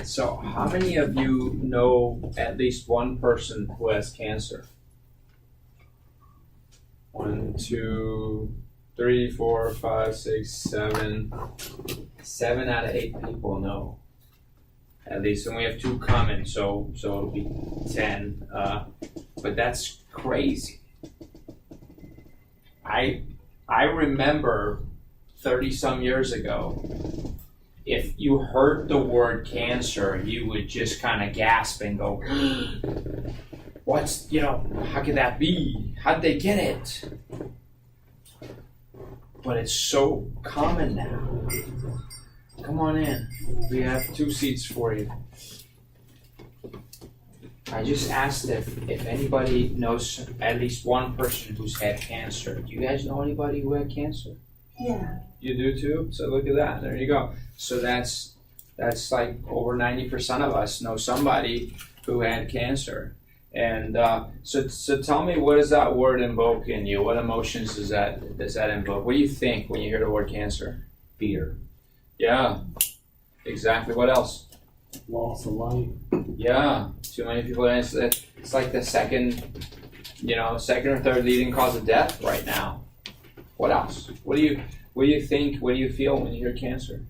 So how many of you know at least one person who has cancer? 1, 2, 3, 4, 5, 6, 7. 7 out of 8 people know. At least, and we have 2 common, so it'll be 10. But that's crazy. I remember 30 some years ago, if you heard the word cancer, you would just kind of gasp and go, how could that be? How'd they get it? But it's so common now. Come on in. We have 2 seats for you. I just asked if anybody knows at least one person who's had cancer. Do you guys know anybody who had cancer? Yeah. You do too? So look at that. There you go. So that's like over 90% of us know somebody who had cancer. And so tell me, what does that word invoke in you? What emotions does that invoke? What do you think when you hear the word cancer? Fear. Yeah. Exactly. What else? Loss of life. Yeah. Too many people. It's like the second or third leading cause of death right now. What else? What do you think? What do you feel when you hear cancer?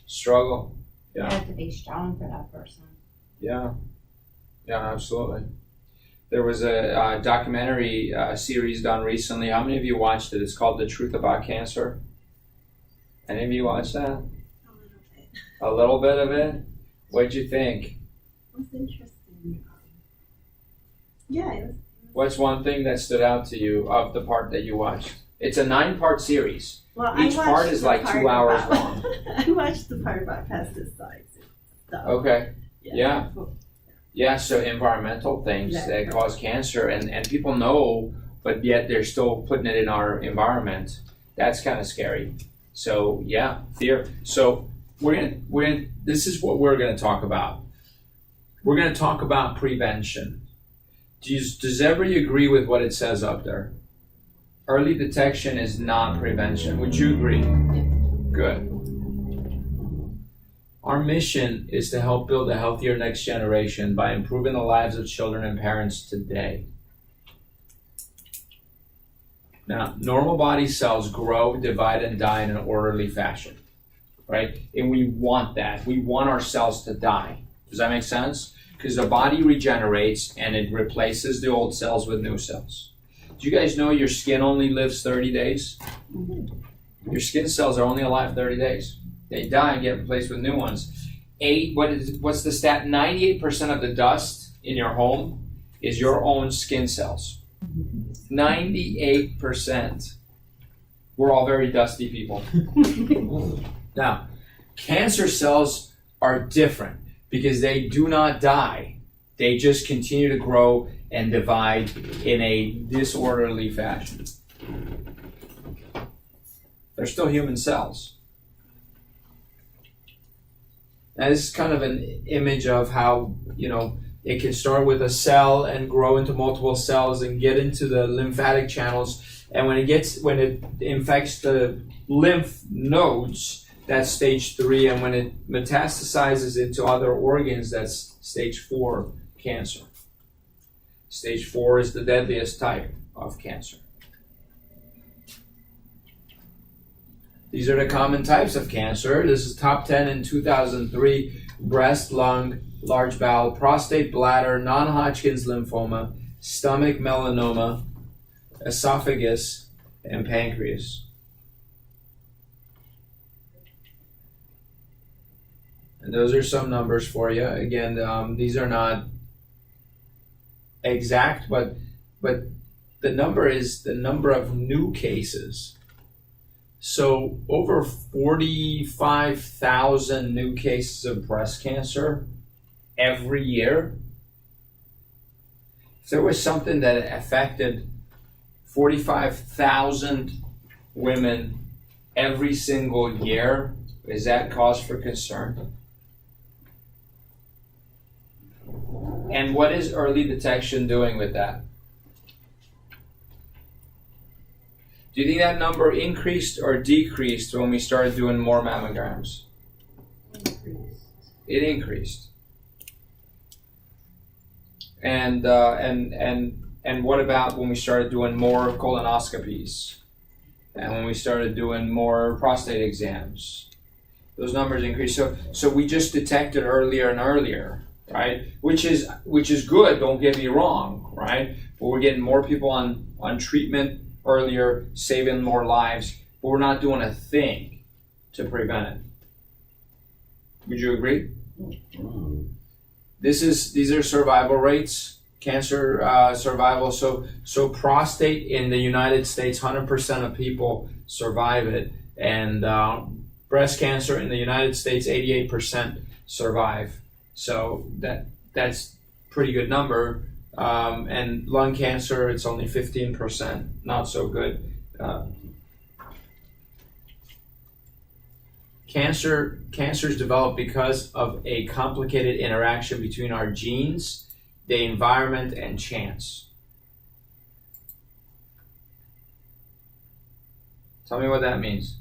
Struggle. You Yeah. have to be strong for that person. Yeah. Yeah, absolutely. There was a documentary series done recently. How many of you watched it? It's called The Truth About Cancer. Any of you watched that? A little bit. A little bit of it? What'd you think? It was interesting. Yeah, it was. What's one thing that stood out to you of the part that you watched? It's a 9-part series. Well, Each I watched part is the like part 2 hours about- long. I watched the part about pesticides and stuff. Okay. Yeah. Cool. Yeah, so environmental things Exactly. that cause cancer, and people know, but yet they're still putting it in our environment. That's kind of scary. So yeah, fear. So this is what we're gonna talk about. We're gonna talk about prevention. Does everybody agree with what it says up there? Early detection is not prevention. Would you agree? Good. Our mission is to help build a healthier next generation by improving the lives of children and parents today. Now, normal body cells grow, divide, and die in an orderly fashion, right? And we want that. We want our cells to die. Does that make sense? Because the body regenerates and it replaces the old cells with new cells. Do you guys know your skin only lives 30 days? Your skin cells are only alive 30 days. They die and get replaced with new ones. What's the stat? 98% of the dust in your home is your own skin cells. 98%. We're all very dusty people. Now, cancer cells are different because they do not die. They just continue to grow and divide in a disorderly fashion. They're still human cells. Now, this is kind of an image of how, it can start with a cell and grow into multiple cells and get into the lymphatic channels. And when it infects the lymph nodes, that's stage 3. And when it metastasizes into other organs, that's stage 4 cancer. Stage 4 is the deadliest type of cancer. These are the common types of cancer. This is top 10 in 2003. Breast, lung, large bowel, prostate, bladder, non-Hodgkin's lymphoma, stomach, melanoma, esophagus, and pancreas. And those are some numbers for you. Again, these are not exact, but the number is the number of new cases. So over 45,000 new cases of breast cancer every year. If there was something that affected 45,000 women every single year, is that cause for concern? And what is early detection doing with that? Do you think that number increased or decreased when we started doing more mammograms? It increased. And what about when we started doing more colonoscopies? And when we started doing more prostate exams? Those numbers increased. So we just detected earlier and earlier, right? Which is good, don't get me wrong, right? But we're getting more people on treatment earlier, saving more lives, but we're not doing a thing to prevent it. Would you agree? These are survival rates, cancer survival. So prostate in the United States, 100% of people survive it, and breast cancer in the United States, 88% survive. So that's pretty good number. And lung cancer, it's only 15%, not so good. Cancers develop because of a complicated interaction between our genes, the environment, and chance. Tell me what that means.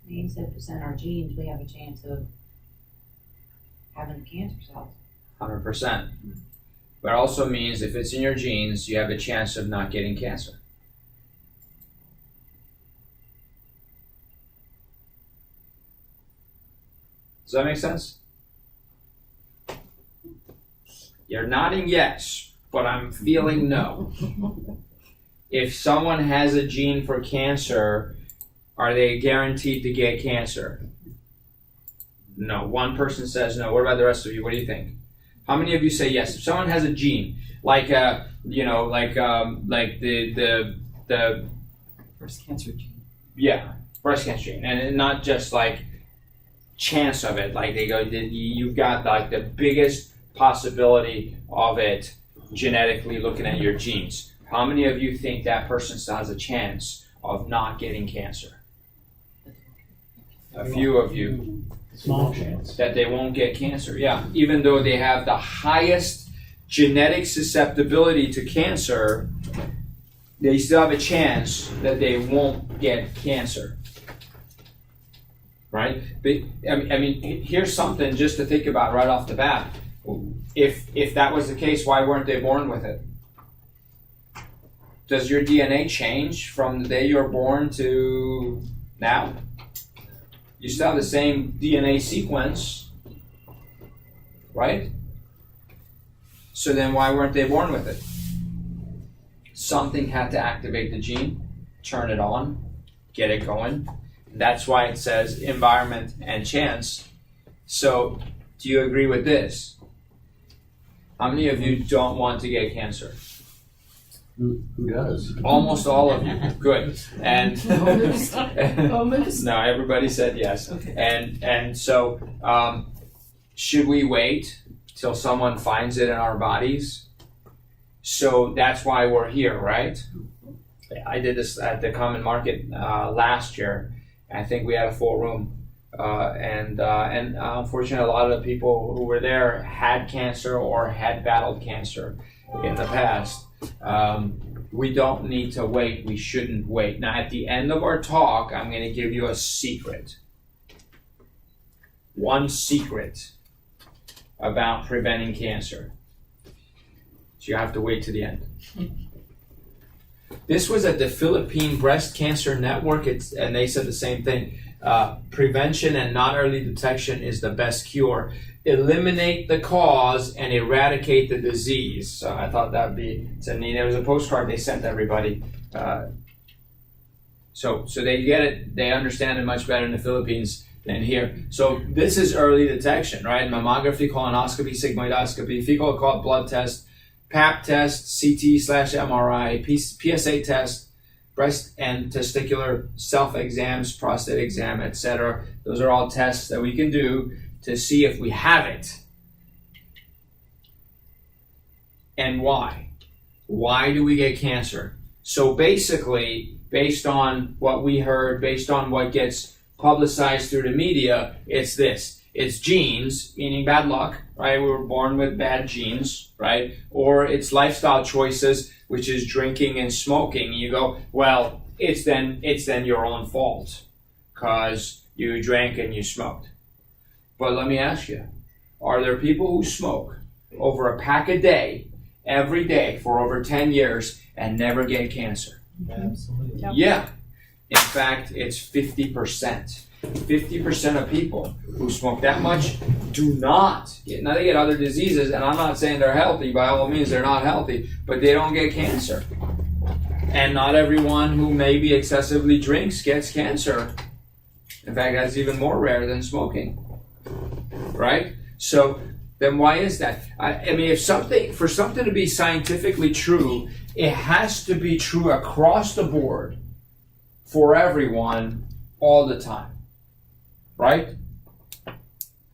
Means that percent our genes, we have a chance of having cancer cells. 100%. But it also means if it's in your genes, you have a chance of not getting cancer. Does that make sense? You're nodding yes, but I'm feeling no. If someone has a gene for cancer, are they guaranteed to get cancer? No. One person says no. What about the rest of you? What do you think? How many of you say yes? If someone has a gene, like the breast cancer gene. Yeah, breast cancer gene, and not just like chance of it. Like they go, you've got like the biggest possibility of it genetically looking at your genes. How many of you think that person still has a chance of not getting cancer? A few of you. Small chance. That they won't get cancer, yeah. Even though they have the highest genetic susceptibility to cancer, they still have a chance that they won't get cancer. Right? But, I mean, here's something just to think about right off the bat. If that was the case, why weren't they born with it? Does your DNA change from the day you're born to now? You still have the same DNA sequence, right? So then why weren't they born with it? Something had to activate the gene, turn it on, get it going. That's why it says environment and chance. So do you agree with this? How many of you don't want to get cancer? Who does? Almost all of you. Good. And Almost. no, everybody said yes. Okay. And so should we wait till someone finds it in our bodies? So that's why we're here, right? I did this at the Common Market last year. I think we had a full room. And unfortunately, a lot of the people who were there had cancer or had battled cancer in the past. We don't need to wait. We shouldn't wait. Now, at the end of our talk, I'm going to give you a secret. One secret about preventing cancer. So you have to wait to the end. This was at the Philippine Breast Cancer Network, and they said the same thing. Prevention and not early detection is the best cure. Eliminate the cause and eradicate the disease. So I thought that'd be neat. There was a postcard they sent everybody. So they get it. They understand it much better in the Philippines than here. So this is early detection, right? Mammography, colonoscopy, sigmoidoscopy, fecal occult blood test, Pap test, CT/MRI, PSA test, breast and testicular self-exams, prostate exam, etc. Those are all tests that we can do to see if we have it. And why? Why do we get cancer? So basically, based on what we heard, based on what gets publicized through the media, it's this. It's genes, meaning bad luck, right? We were born with bad genes, right? Or it's lifestyle choices, which is drinking and smoking. You go, well, it's then your own fault because you drank and you smoked. But let me ask you, are there people who smoke over a pack a day, every day for over 10 years and never get cancer? Absolutely. Yep. Yeah. In fact, it's 50%. 50% of people who smoke that much do not get, now they get other diseases, and I'm not saying they're healthy, by all means they're not healthy, but they don't get cancer. And not everyone who maybe excessively drinks gets cancer. In fact, that's even more rare than smoking. Right? So then why is that? I mean, for something to be scientifically true, it has to be true across the board for everyone all the time. Right?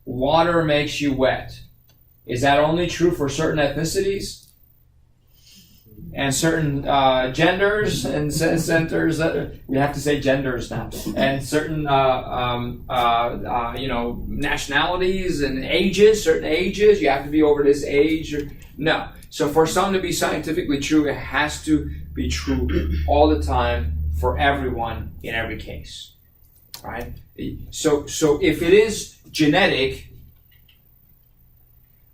Water makes you wet. Is that only true for certain ethnicities and certain genders and centers? We have to say genders now. And certain nationalities and ages. Certain ages, you have to be over this age. No. So for something to be scientifically true, it has to be true all the time for everyone in every case. Right? So if it is genetic,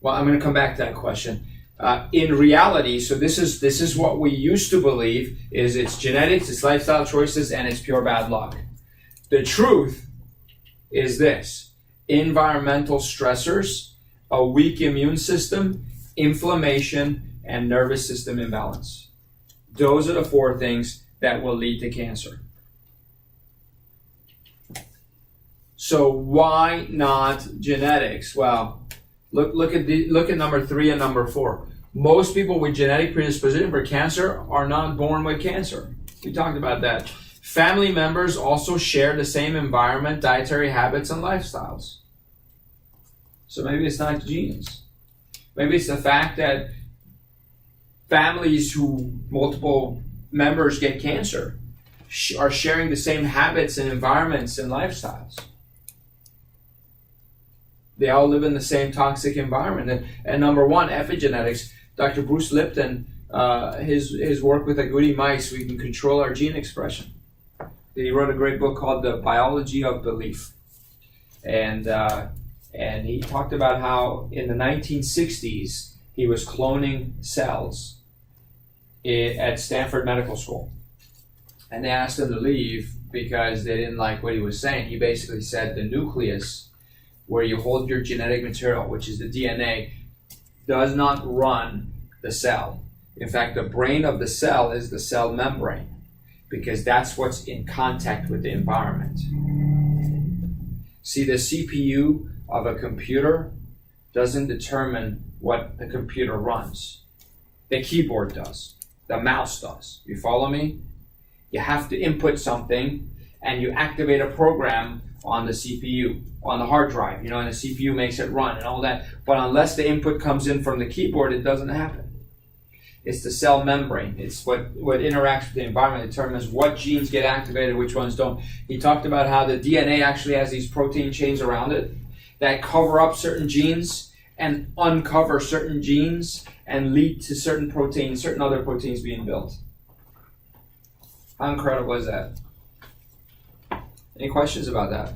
well, I'm going to come back to that question. In reality, so this is what we used to believe, is it's genetics, it's lifestyle choices, and it's pure bad luck. The truth is this: environmental stressors, a weak immune system, inflammation, and nervous system imbalance. Those are the four things that will lead to cancer. So why not genetics? Well, look at number 3 and number 4. Most people with genetic predisposition for cancer are not born with cancer. We talked about that. Family members also share the same environment, dietary habits, and lifestyles. So maybe it's not genes. Maybe it's the fact that families who multiple members get cancer are sharing the same habits and environments and lifestyles. They all live in the same toxic environment. And number 1, epigenetics. Dr. Bruce Lipton, his work with agouti mice, we can control our gene expression. He wrote a great book called The Biology of Belief. And he talked about how in the 1960s, he was cloning cells at Stanford Medical School. And they asked him to leave because they didn't like what he was saying. He basically said the nucleus, where you hold your genetic material, which is the DNA, does not run the cell. In fact, the brain of the cell is the cell membrane, because that's what's in contact with the environment. See, the CPU of a computer doesn't determine what the computer runs. The keyboard does. The mouse does. You follow me? You have to input something and you activate a program on the CPU, on the hard drive, and the CPU makes it run and all that. But unless the input comes in from the keyboard, it doesn't happen. It's the cell membrane. It's what interacts with the environment, determines what genes get activated, which ones don't. He talked about how the DNA actually has these protein chains around it that cover up certain genes and uncover certain genes and lead to certain other proteins being built. How incredible is that? Any questions about that?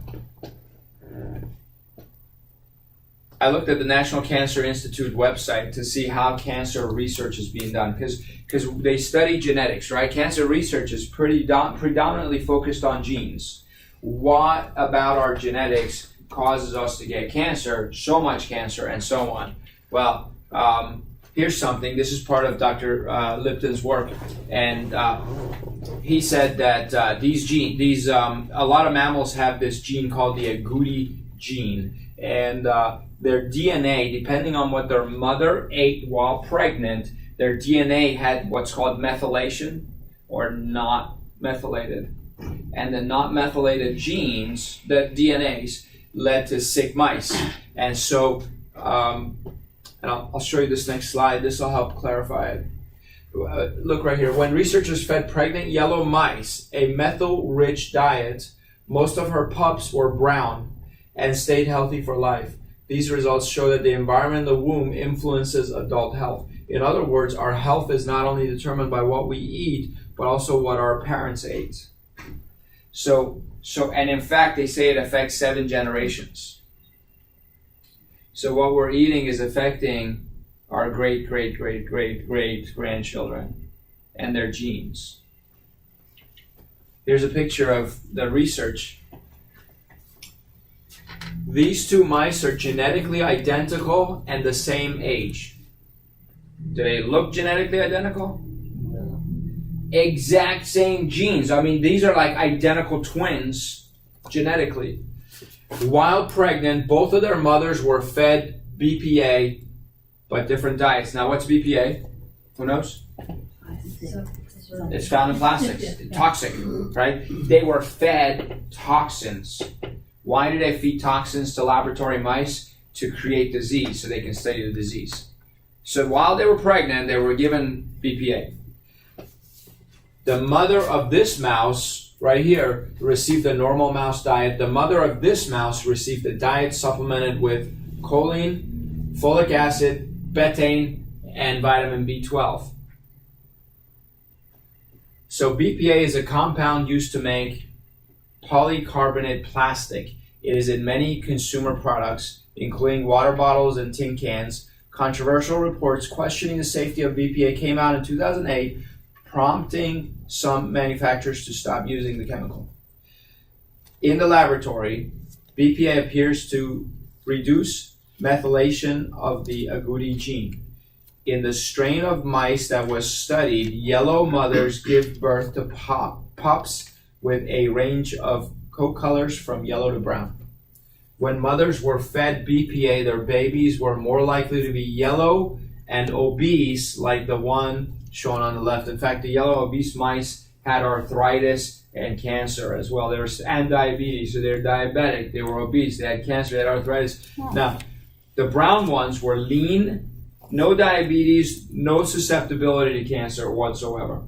I looked at the National Cancer Institute website to see how cancer research is being done, because they study genetics, right? Cancer research is predominantly focused on genes. What about our genetics causes us to get cancer, so much cancer, and so on? Well, here's something. This is part of Dr. Lipton's work, and he said that a lot of mammals have this gene called the agouti gene, and their DNA, depending on what their mother ate while pregnant, their DNA had what's called methylation or not methylated, and the not methylated genes, the DNAs, led to sick mice, and so. And I'll show you this next slide. This will help clarify it. Look right here. When researchers fed pregnant yellow mice a methyl-rich diet, most of her pups were brown and stayed healthy for life. These results show that the environment in the womb influences adult health. In other words, our health is not only determined by what we eat, but also what our parents ate. So, and in fact, they say it affects 7 generations. So what we're eating is affecting our great grandchildren and their genes. Here's a picture of the research. These 2 mice are genetically identical and the same age. Do they look genetically identical? No. Exact same genes. I mean, these are like identical twins genetically. While pregnant, both of their mothers were fed BPA, but different diets. Now, what's BPA? Who knows? It's found in plastics. Toxic, right? They were fed toxins. Why do they feed toxins to laboratory mice? To create disease, so they can study the disease. So while they were pregnant, they were given BPA. The mother of this mouse, right here, received a normal mouse diet. The mother of this mouse received a diet supplemented with choline, folic acid, betaine, and vitamin B12. So BPA is a compound used to make polycarbonate plastic. It is in many consumer products, including water bottles and tin cans. Controversial reports questioning the safety of BPA came out in 2008, prompting some manufacturers to stop using the chemical. In the laboratory, BPA appears to reduce methylation of the agouti gene. In the strain of mice that was studied, yellow mothers give birth to pups with a range of coat colors from yellow to brown. When mothers were fed BPA, their babies were more likely to be yellow and obese, like the one shown on the left. In fact, the yellow obese mice had arthritis and cancer as well. And diabetes, so they're diabetic, they were obese, they had cancer, they had arthritis. Yeah. Now, the brown ones were lean, no diabetes, no susceptibility to cancer whatsoever.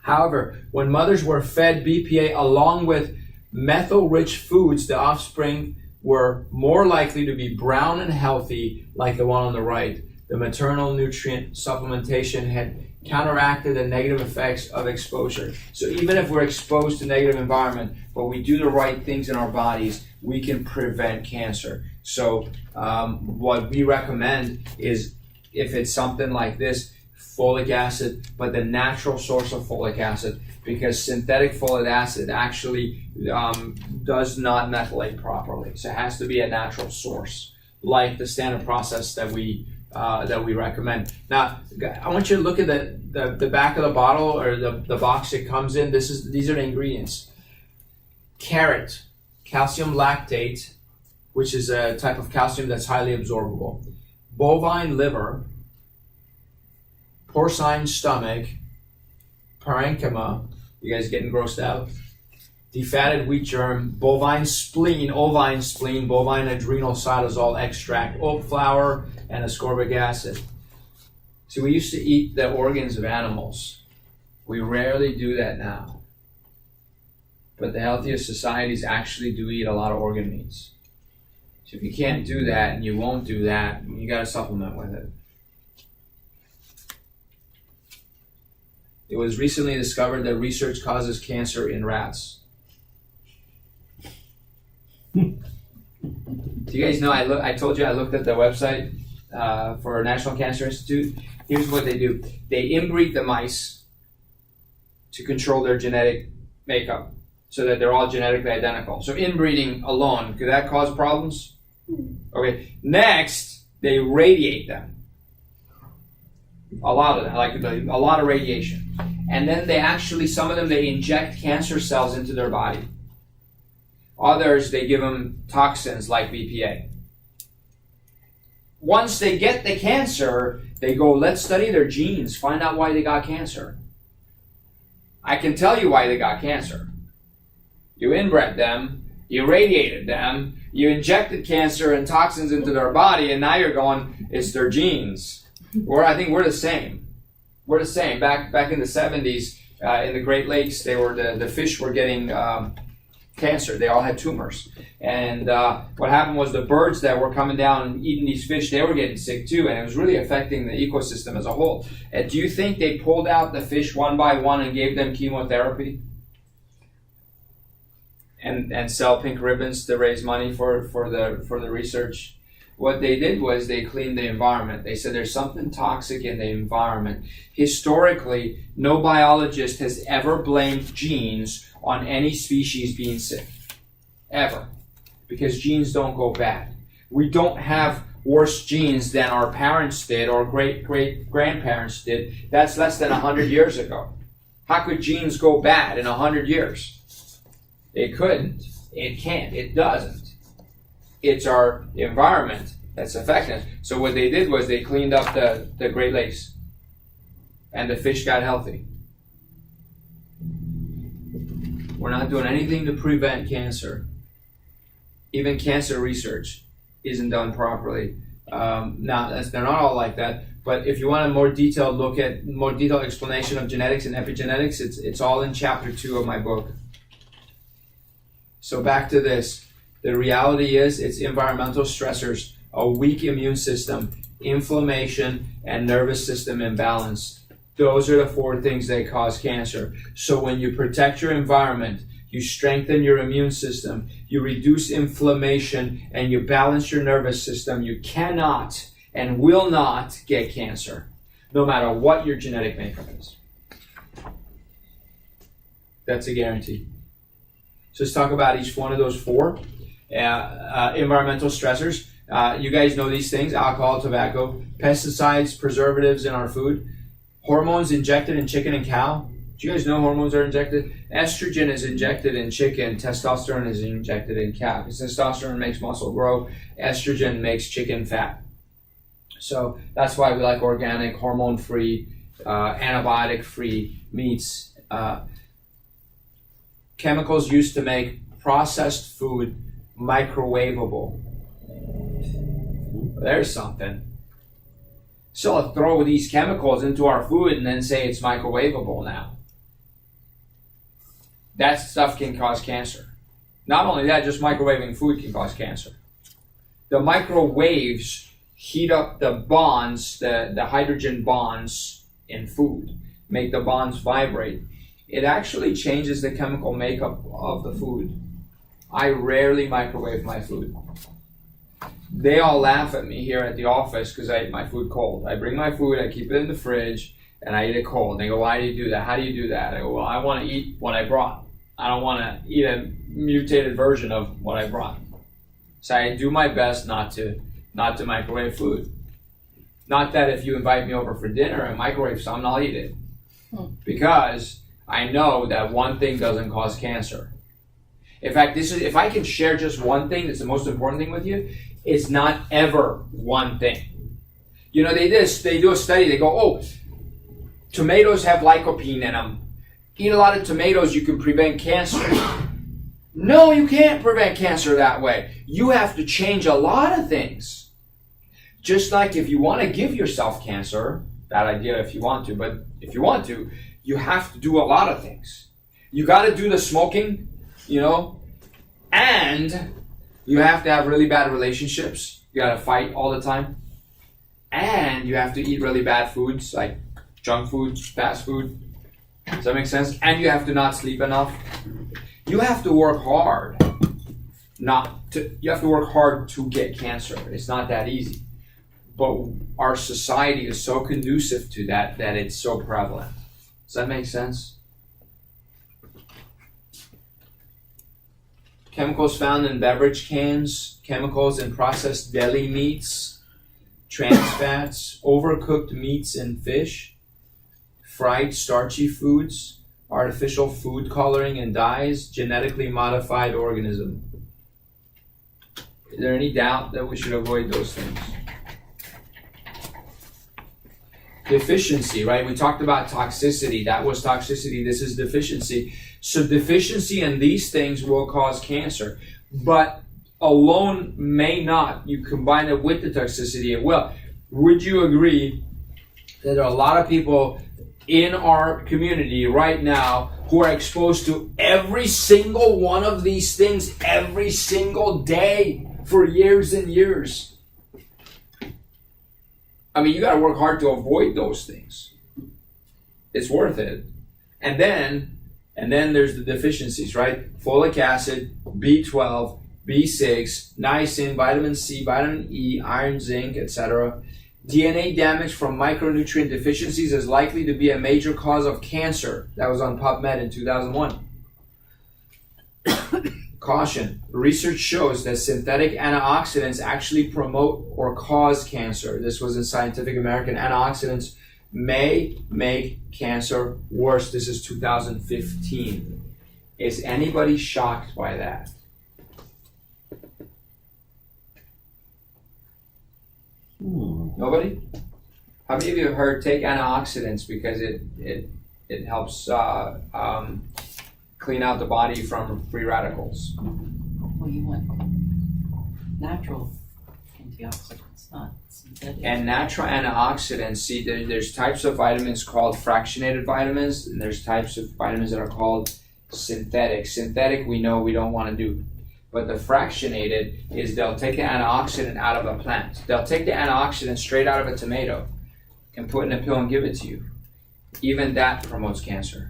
However, when mothers were fed BPA along with methyl-rich foods, the offspring were more likely to be brown and healthy, like the one on the right. The maternal nutrient supplementation had counteracted the negative effects of exposure. So even if we're exposed to negative environment, but we do the right things in our bodies, we can prevent cancer. So what we recommend is, if it's something like this, folic acid, but the natural source of folic acid, because synthetic folic acid actually does not methylate properly. So it has to be a natural source, like the standard process that we recommend. Now, I want you to look at the back of the bottle, or the box it comes in. These are the ingredients. Carrot, calcium lactate, which is a type of calcium that's highly absorbable. Bovine liver, porcine stomach, parenchyma, you guys getting grossed out? Defatted wheat germ, bovine spleen, bovine adrenal cytosol extract, oat flour, and ascorbic acid. See, we used to eat the organs of animals. We rarely do that now. But the healthiest societies actually do eat a lot of organ meats. So if you can't do that and you won't do that, you got to supplement with it. It was recently discovered that research causes cancer in rats. Do you guys know, I told you I looked at the website for National Cancer Institute. Here's what they do. They inbreed the mice to control their genetic makeup so that they're all genetically identical. So inbreeding alone, could that cause problems? Okay. Next, they radiate them. A lot of them, a lot of radiation. And then they actually, some of them, they inject cancer cells into their body. Others, they give them toxins like BPA. Once they get the cancer, they go, let's study their genes, find out why they got cancer. I can tell you why they got cancer. You inbred them, you radiated them, you injected cancer and toxins into their body, and now you're going, it's their genes. I think we're the same. We're the same. Back in the 70s, in the Great Lakes, the fish were getting cancer. They all had tumors. And what happened was the birds that were coming down and eating these fish, they were getting sick too, and it was really affecting the ecosystem as a whole. And do you think they pulled out the fish one by one and gave them chemotherapy? And sell pink ribbons to raise money for the research? What they did was they cleaned the environment. They said there's something toxic in the environment. Historically, no biologist has ever blamed genes on any species being sick. Ever. Because genes don't go bad. We don't have worse genes than our parents did or great-great-grandparents did. That's less than 100 years ago. How could genes go bad in 100 years? It couldn't. It can't. It doesn't. It's our environment that's affecting us. So what they did was they cleaned up the Great Lakes, and the fish got healthy. We're not doing anything to prevent cancer. Even cancer research isn't done properly. Now, they're not all like that, but if you want a more detailed look at, more detailed explanation of genetics and epigenetics, it's all in chapter 2 of my book. So back to this. The reality is it's environmental stressors, a weak immune system, inflammation, and nervous system imbalance. Those are the 4 things that cause cancer. So when you protect your environment, you strengthen your immune system, you reduce inflammation, and you balance your nervous system, you cannot and will not get cancer, no matter what your genetic makeup is. That's a guarantee. So let's talk about each one of those 4. Environmental stressors. You guys know these things: alcohol, tobacco, pesticides, preservatives in our food, hormones injected in chicken and cow. Do you guys know hormones are injected? Estrogen is injected in chicken, testosterone is injected in cow. Because testosterone makes muscle grow, estrogen makes chicken fat. So that's why we like organic, hormone-free, antibiotic-free meats. Chemicals used to make processed food microwavable. There's something. So throw these chemicals into our food and then say it's microwavable now. That stuff can cause cancer. Not only that, just microwaving food can cause cancer. The microwaves heat up the bonds, the hydrogen bonds in food, make the bonds vibrate. It actually changes the chemical makeup of the food. I rarely microwave my food. They all laugh at me here at the office because I eat my food cold. I bring my food, I keep it in the fridge, and I eat it cold. They go, why do you do that? How do you do that? I go, well, I want to eat what I brought. I don't want to eat a mutated version of what I brought. So I do my best not to microwave food. Not that if you invite me over for dinner and microwave something, I'll eat it. Because I know that one thing doesn't cause cancer. In fact, if I can share just one thing that's the most important thing with you, it's not ever one thing. You know, they do a study, they go, oh, tomatoes have lycopene in them. Eat a lot of tomatoes, you can prevent cancer. No, you can't prevent cancer that way. You have to change a lot of things. Just like if you want to give yourself cancer, bad idea if you want to, but if you want to, you have to do a lot of things. You got to do the smoking, you know, and you have to have really bad relationships. You got to fight all the time. And you have to eat really bad foods like junk food, fast food. Does that make sense? And you have to not sleep enough. You have to work hard. You have to work hard to get cancer. It's not that easy. But our society is so conducive to that it's so prevalent. Does that make sense? Chemicals found in beverage cans, chemicals in processed deli meats, trans fats, overcooked meats and fish, fried starchy foods, artificial food coloring and dyes, genetically modified organism. Is there any doubt that we should avoid those things? Deficiency, right? We talked about toxicity. That was toxicity. This is deficiency. So deficiency in these things will cause cancer. But alone may not. You combine it with the toxicity, it will. Would you agree that there are a lot of people in our community right now who are exposed to every single one of these things every single day for years and years. I mean, you got to work hard to avoid those things. It's worth it. And then there's the deficiencies, right? Folic acid, B12, B6, niacin, vitamin C, vitamin E, iron, zinc, etc. DNA damage from micronutrient deficiencies is likely to be a major cause of cancer. That was on PubMed in 2001. Caution. Research shows that synthetic antioxidants actually promote or cause cancer. This was in Scientific American. Antioxidants may make cancer worse. This is 2015. Is anybody shocked by that? Nobody? How many of you have heard take antioxidants because it helps clean out the body from free radicals? Well, you want natural antioxidants, not synthetic. And natural antioxidants, see, there's types of vitamins called fractionated vitamins, and there's types of vitamins that are called synthetic. Synthetic, we know we don't want to do. But the fractionated is they'll take the antioxidant out of a plant. They'll take the antioxidant straight out of a tomato and put it in a pill and give it to you. Even that promotes cancer.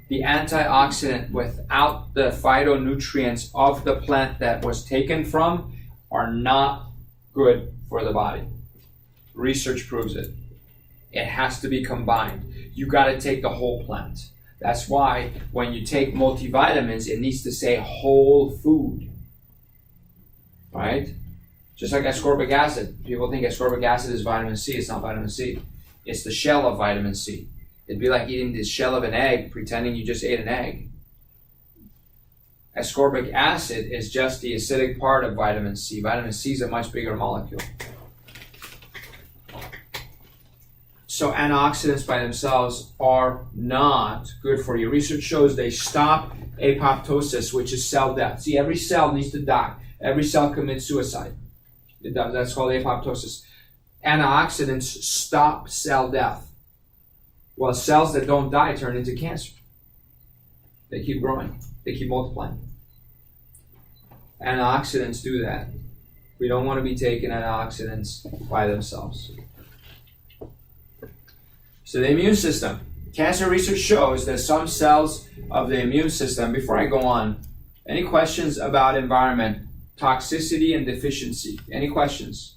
The antioxidant without the phytonutrients of the plant that was taken from are not good for the body. Research proves it. It has to be combined. You got to take the whole plant. That's why when you take multivitamins, it needs to say whole food, right? Just like ascorbic acid. People think ascorbic acid is vitamin C. It's not vitamin C. It's the shell of vitamin C. It'd be like eating the shell of an egg, pretending you just ate an egg. Ascorbic acid is just the acidic part of vitamin C. Vitamin C is a much bigger molecule. So antioxidants by themselves are not good for you. Research shows they stop apoptosis, which is cell death. See, every cell needs to die. Every cell commits suicide. That's called apoptosis. Antioxidants stop cell death. Well, cells that don't die turn into cancer. They keep growing. They keep multiplying. Antioxidants do that. We don't want to be taking antioxidants by themselves. So the immune system. Cancer research shows that some cells of the immune system, before I go on, any questions about environment, toxicity and deficiency? Any questions?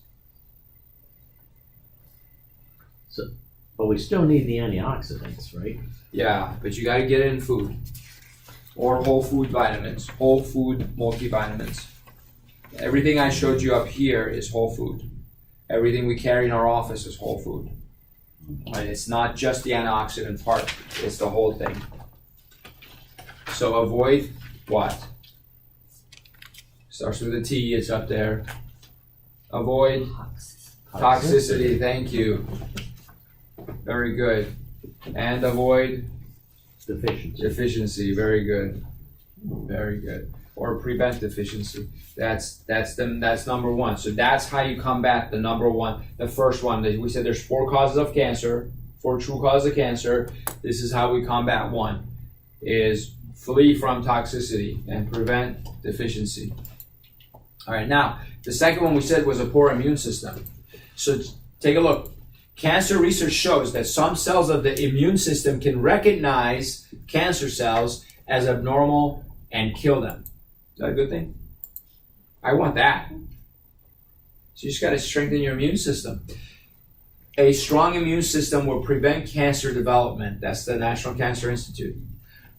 But we still need the antioxidants, right? Yeah, but you got to get it in food. Or whole food vitamins, whole food multivitamins. Everything I showed you up here is whole food. Everything we carry in our office is whole food. Right? It's not just the antioxidant part, it's the whole thing. So avoid what? Starts with a T, it's up there. Avoid toxicity, thank you. Very good. And avoid deficiency, very good. Very good. Or prevent deficiency. That's number one. So that's how you combat the number one, the first one. We said there's 4 causes of cancer, 4 true causes of cancer. This is how we combat one, is flee from toxicity and prevent deficiency. All right, now, the second one we said was a poor immune system. So take a look. Cancer research shows that some cells of the immune system can recognize cancer cells as abnormal and kill them. Is that a good thing? I want that. So you just got to strengthen your immune system. A strong immune system will prevent cancer development. That's the National Cancer Institute.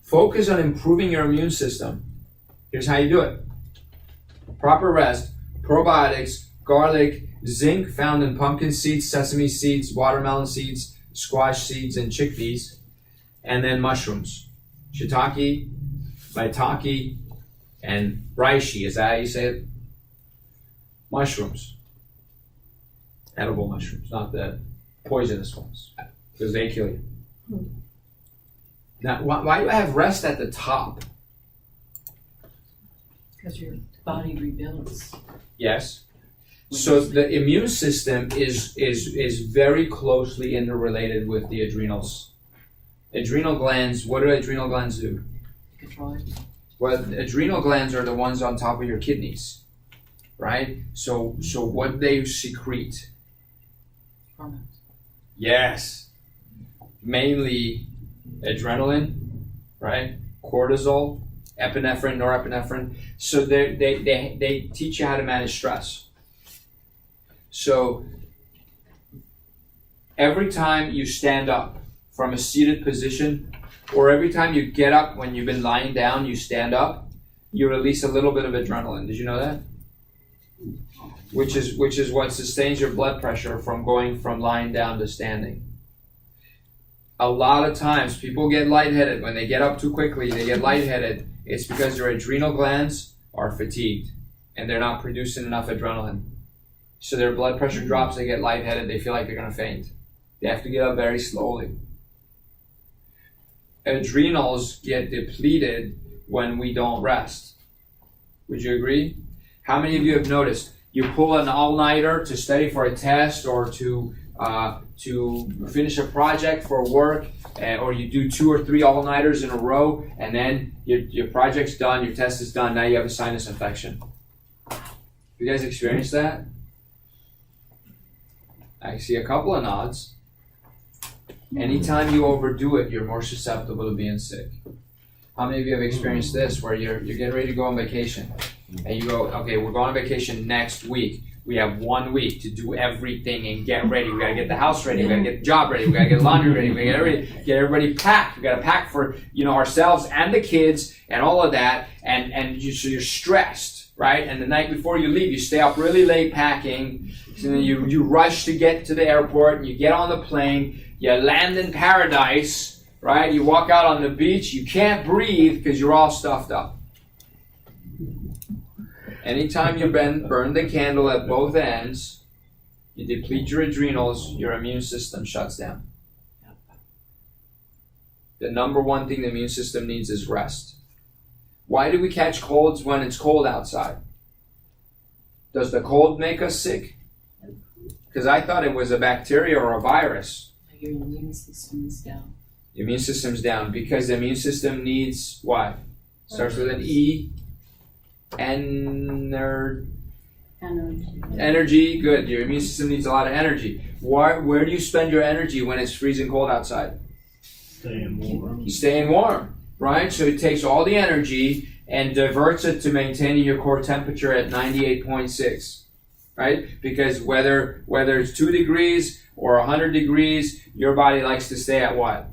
Focus on improving your immune system. Here's how you do it. Proper rest, probiotics, garlic, zinc found in pumpkin seeds, sesame seeds, watermelon seeds, squash seeds, and chickpeas, and then mushrooms. Shiitake, maitake, and reishi. Is that how you say it? Mushrooms. Edible mushrooms, not the poisonous ones, because they kill you. Now, why do I have rest at the top? Because your body rebuilds. Yes. So the immune system is very closely interrelated with the adrenals. Adrenal glands, what do adrenal glands do? Control it. Well, adrenal glands are the ones on top of your kidneys, right? So what they secrete? Hormones. Yes. Mainly adrenaline, right? Cortisol, epinephrine, norepinephrine. So they teach you how to manage stress. So every time you stand up from a seated position, or every time you get up when you've been lying down, you stand up, you release a little bit of adrenaline. Did you know that? Which is what sustains your blood pressure from going from lying down to standing. A lot of times people get lightheaded. When they get up too quickly, they get lightheaded. It's because their adrenal glands are fatigued and they're not producing enough adrenaline. So their blood pressure drops, they get lightheaded, they feel like they're going to faint. They have to get up very slowly. Adrenals get depleted when we don't rest. Would you agree? How many of you have noticed you pull an all-nighter to study for a test or to finish a project for work, or you do 2 or 3 all-nighters in a row, and then your project's done, your test is done, now you have a sinus infection. You guys experienced that? I see a couple of nods. Anytime you overdo it, you're more susceptible to being sick. How many of you have experienced this, where you're getting ready to go on vacation, and you go, okay, we're going on vacation next week. We have 1 week to do everything and get ready. We gotta get the house ready. We gotta get the job ready. We gotta get laundry ready. We gotta get everybody packed. We gotta pack for ourselves and the kids and all of that. So you're stressed, right? And the night before you leave, you stay up really late packing. So then you rush to get to the airport, and you get on the plane. You land in paradise, right? You walk out on the beach. You can't breathe because you're all stuffed up. Anytime you burn the candle at both ends, you deplete your adrenals, your immune system shuts down. The number one thing the immune system needs is rest. Why do we catch colds when it's cold outside? Does the cold make us sick? Because I thought it was a bacteria or a virus. Your immune system is down. The immune system's down because the immune system needs what? Starts with an E. Energy. Good. Your immune system needs a lot of energy. Where do you spend your energy when it's freezing cold outside? Staying warm, right? So it takes all the energy and diverts it to maintaining your core temperature at 98.6, right? Because whether it's 2 degrees or 100 degrees, your body likes to stay at what?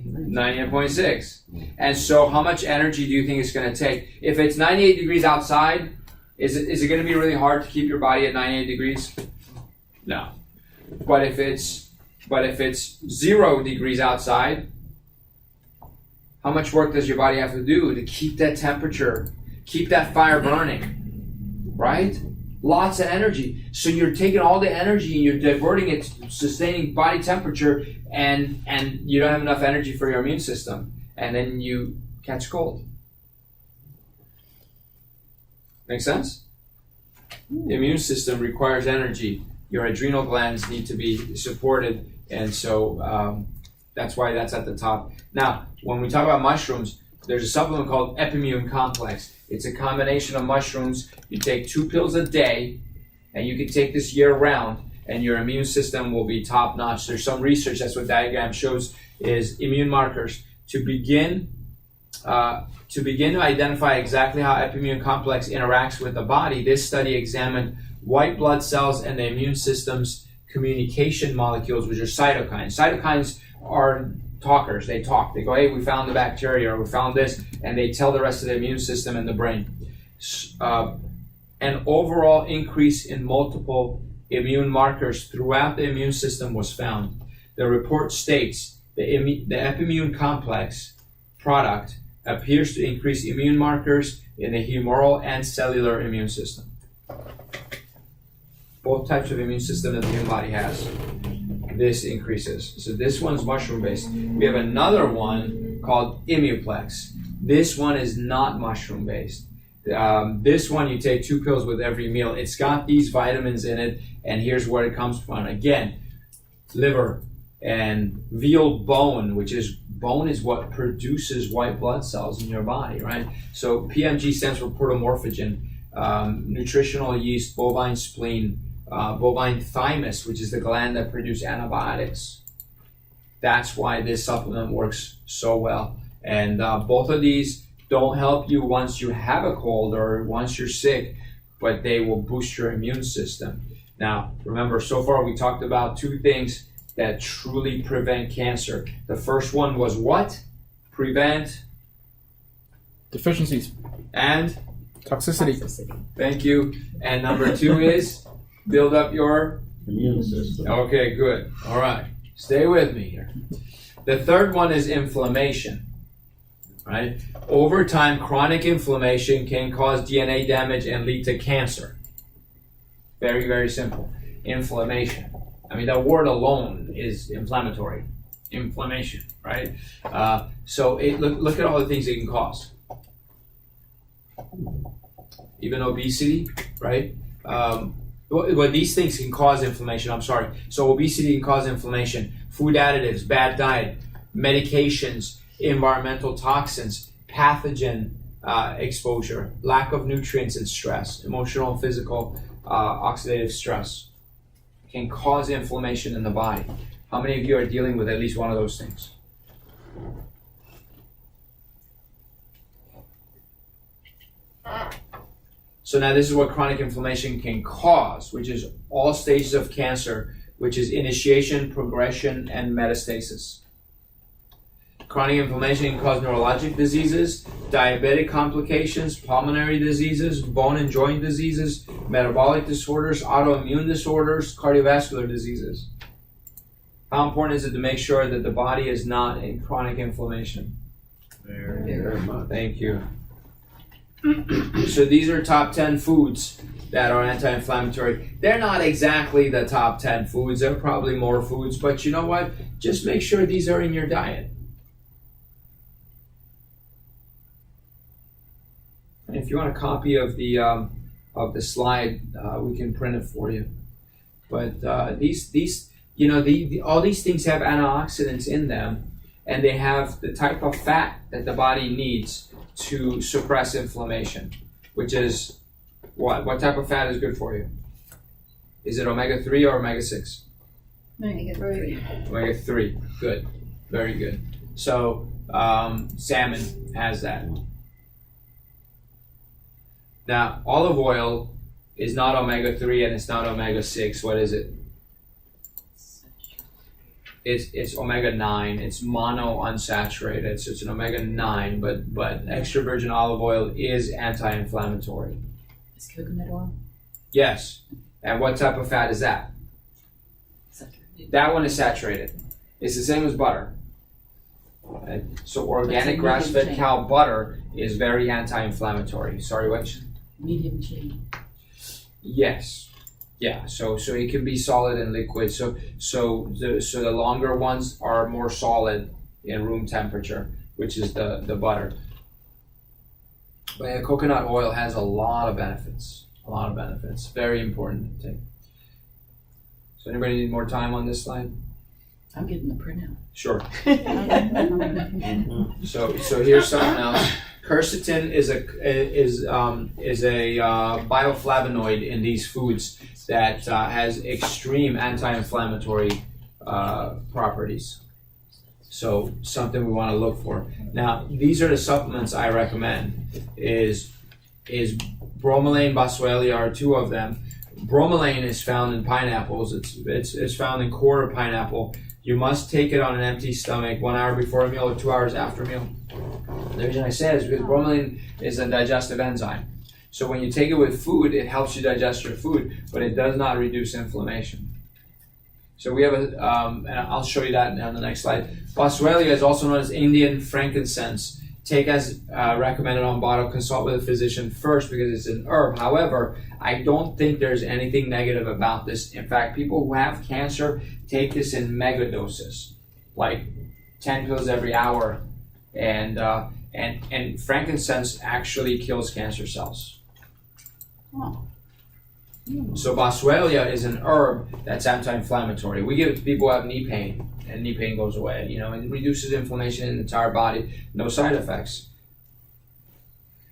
98.6. And so how much energy do you think it's going to take? If it's 98 degrees outside, is it going to be really hard to keep your body at 98 degrees? No. But if it's 0 degrees outside, how much work does your body have to do to keep that temperature, keep that fire burning, right? Lots of energy. So you're taking all the energy and you're diverting it to sustaining body temperature, and you don't have enough energy for your immune system, and then you catch cold. Make sense? The immune system requires energy. Your adrenal glands need to be supported, and so that's why that's at the top. Now, when we talk about mushrooms, there's a supplement called Epimmune Complex. It's a combination of mushrooms. You take 2 pills a day, and you can take this year round, and your immune system will be top notch. There's some research, that's what diagram shows, is immune markers. To begin to identify exactly how Epimmune Complex interacts with the body, this study examined white blood cells and the immune system's communication molecules, which are cytokines. Cytokines are talkers. They talk. They go, hey, we found the bacteria, or we found this, and they tell the rest of the immune system and the brain. An overall increase in multiple immune markers throughout the immune system was found. The report states the Epimmune Complex product appears to increase immune markers in the humoral and cellular immune system. Both types of immune system that the human body has. This increases. So this one's mushroom-based. We have another one called Immuplex. This one is not mushroom-based. This one you take 2 pills with every meal. It's got these vitamins in it, and here's where it comes from. Again, liver and veal bone, which is Bone is what produces white blood cells in your body, right? So PMG stands for portomorphogen, nutritional yeast, bovine spleen, bovine thymus, which is the gland that produces antibiotics. That's why this supplement works so well. And both of these don't help you once you have a cold or once you're sick, but they will boost your immune system. Now, remember, so far we talked about two things that truly prevent cancer. The first one was what? Prevent Deficiencies. and Toxicity. thank you. And number two is build up your. Immune system. Okay, good. All right. Stay with me here. The third one is inflammation. Right? Over time, chronic inflammation can cause DNA damage and lead to cancer. Very, very simple. Inflammation. I mean, that word alone is inflammatory. Inflammation, right? So look at all the things it can cause. Even obesity, right? Well, these things can cause inflammation. I'm sorry. So obesity can cause inflammation. Food additives, bad diet, medications, environmental toxins, pathogen exposure, lack of nutrients and stress, emotional and physical oxidative stress can cause inflammation in the body. How many of you are dealing with at least one of those things? So now this is what chronic inflammation can cause, which is all stages of cancer, which is initiation, progression, and metastasis. Chronic inflammation can cause neurologic diseases, diabetic complications, pulmonary diseases, bone and joint diseases, metabolic disorders, autoimmune disorders, cardiovascular diseases. How important is it to make sure that the body is not in chronic inflammation? Very much. Thank you. So these are top 10 foods that are anti-inflammatory. They're not exactly the top 10 foods. There are probably more foods, but you know what? Just make sure these are in your diet. And if you want a copy of the slide, we can print it for you. But these all these things have antioxidants in them, and they have the type of fat that the body needs to suppress inflammation, which is what? What type of fat is good for you? Is it omega-3 or omega-6? Omega-3. Omega-3, good, very good. So salmon has that. Now, olive oil is not omega-3 and it's not omega-6. What is it? It's omega-9. It's monounsaturated, so it's an omega-9. But extra virgin olive oil is anti-inflammatory. Is coconut oil Yes. And what type of fat is that? saturated? That one is saturated. It's the same as butter. Right? So organic grass-fed cow butter is very anti-inflammatory. Sorry, what? Medium chain. Yes. Yeah. So it can be solid and liquid. So the longer ones are more solid in room temperature, which is the butter. But yeah, coconut oil has a lot of benefits. A lot of benefits. Very important to take. So anybody need more time on this slide? I'm getting the printout. Sure. So here's something else. Quercetin is a bioflavonoid in these foods that has extreme anti-inflammatory properties. So something we want to look for. Now, these are the supplements I recommend. Is bromelain, boswellia are two of them. Bromelain is found in pineapples. It's found in core of pineapple. You must take it on an empty stomach 1 hour before a meal or 2 hours after a meal. The reason I say it is because bromelain is a digestive enzyme. So when you take it with food, it helps you digest your food, but it does not reduce inflammation. So we have and I'll show you that on the next slide. Boswellia is also known as Indian frankincense. Take as recommended on bottle. Consult with a physician first because it's an herb. However, I don't think there's anything negative about this. In fact, people who have cancer take this in mega doses, like 10 pills every hour, and frankincense actually kills cancer cells. Oh. So boswellia is an herb that's anti-inflammatory. We give it to people who have knee pain, and knee pain goes away. You know, it reduces inflammation in the entire body. No side effects.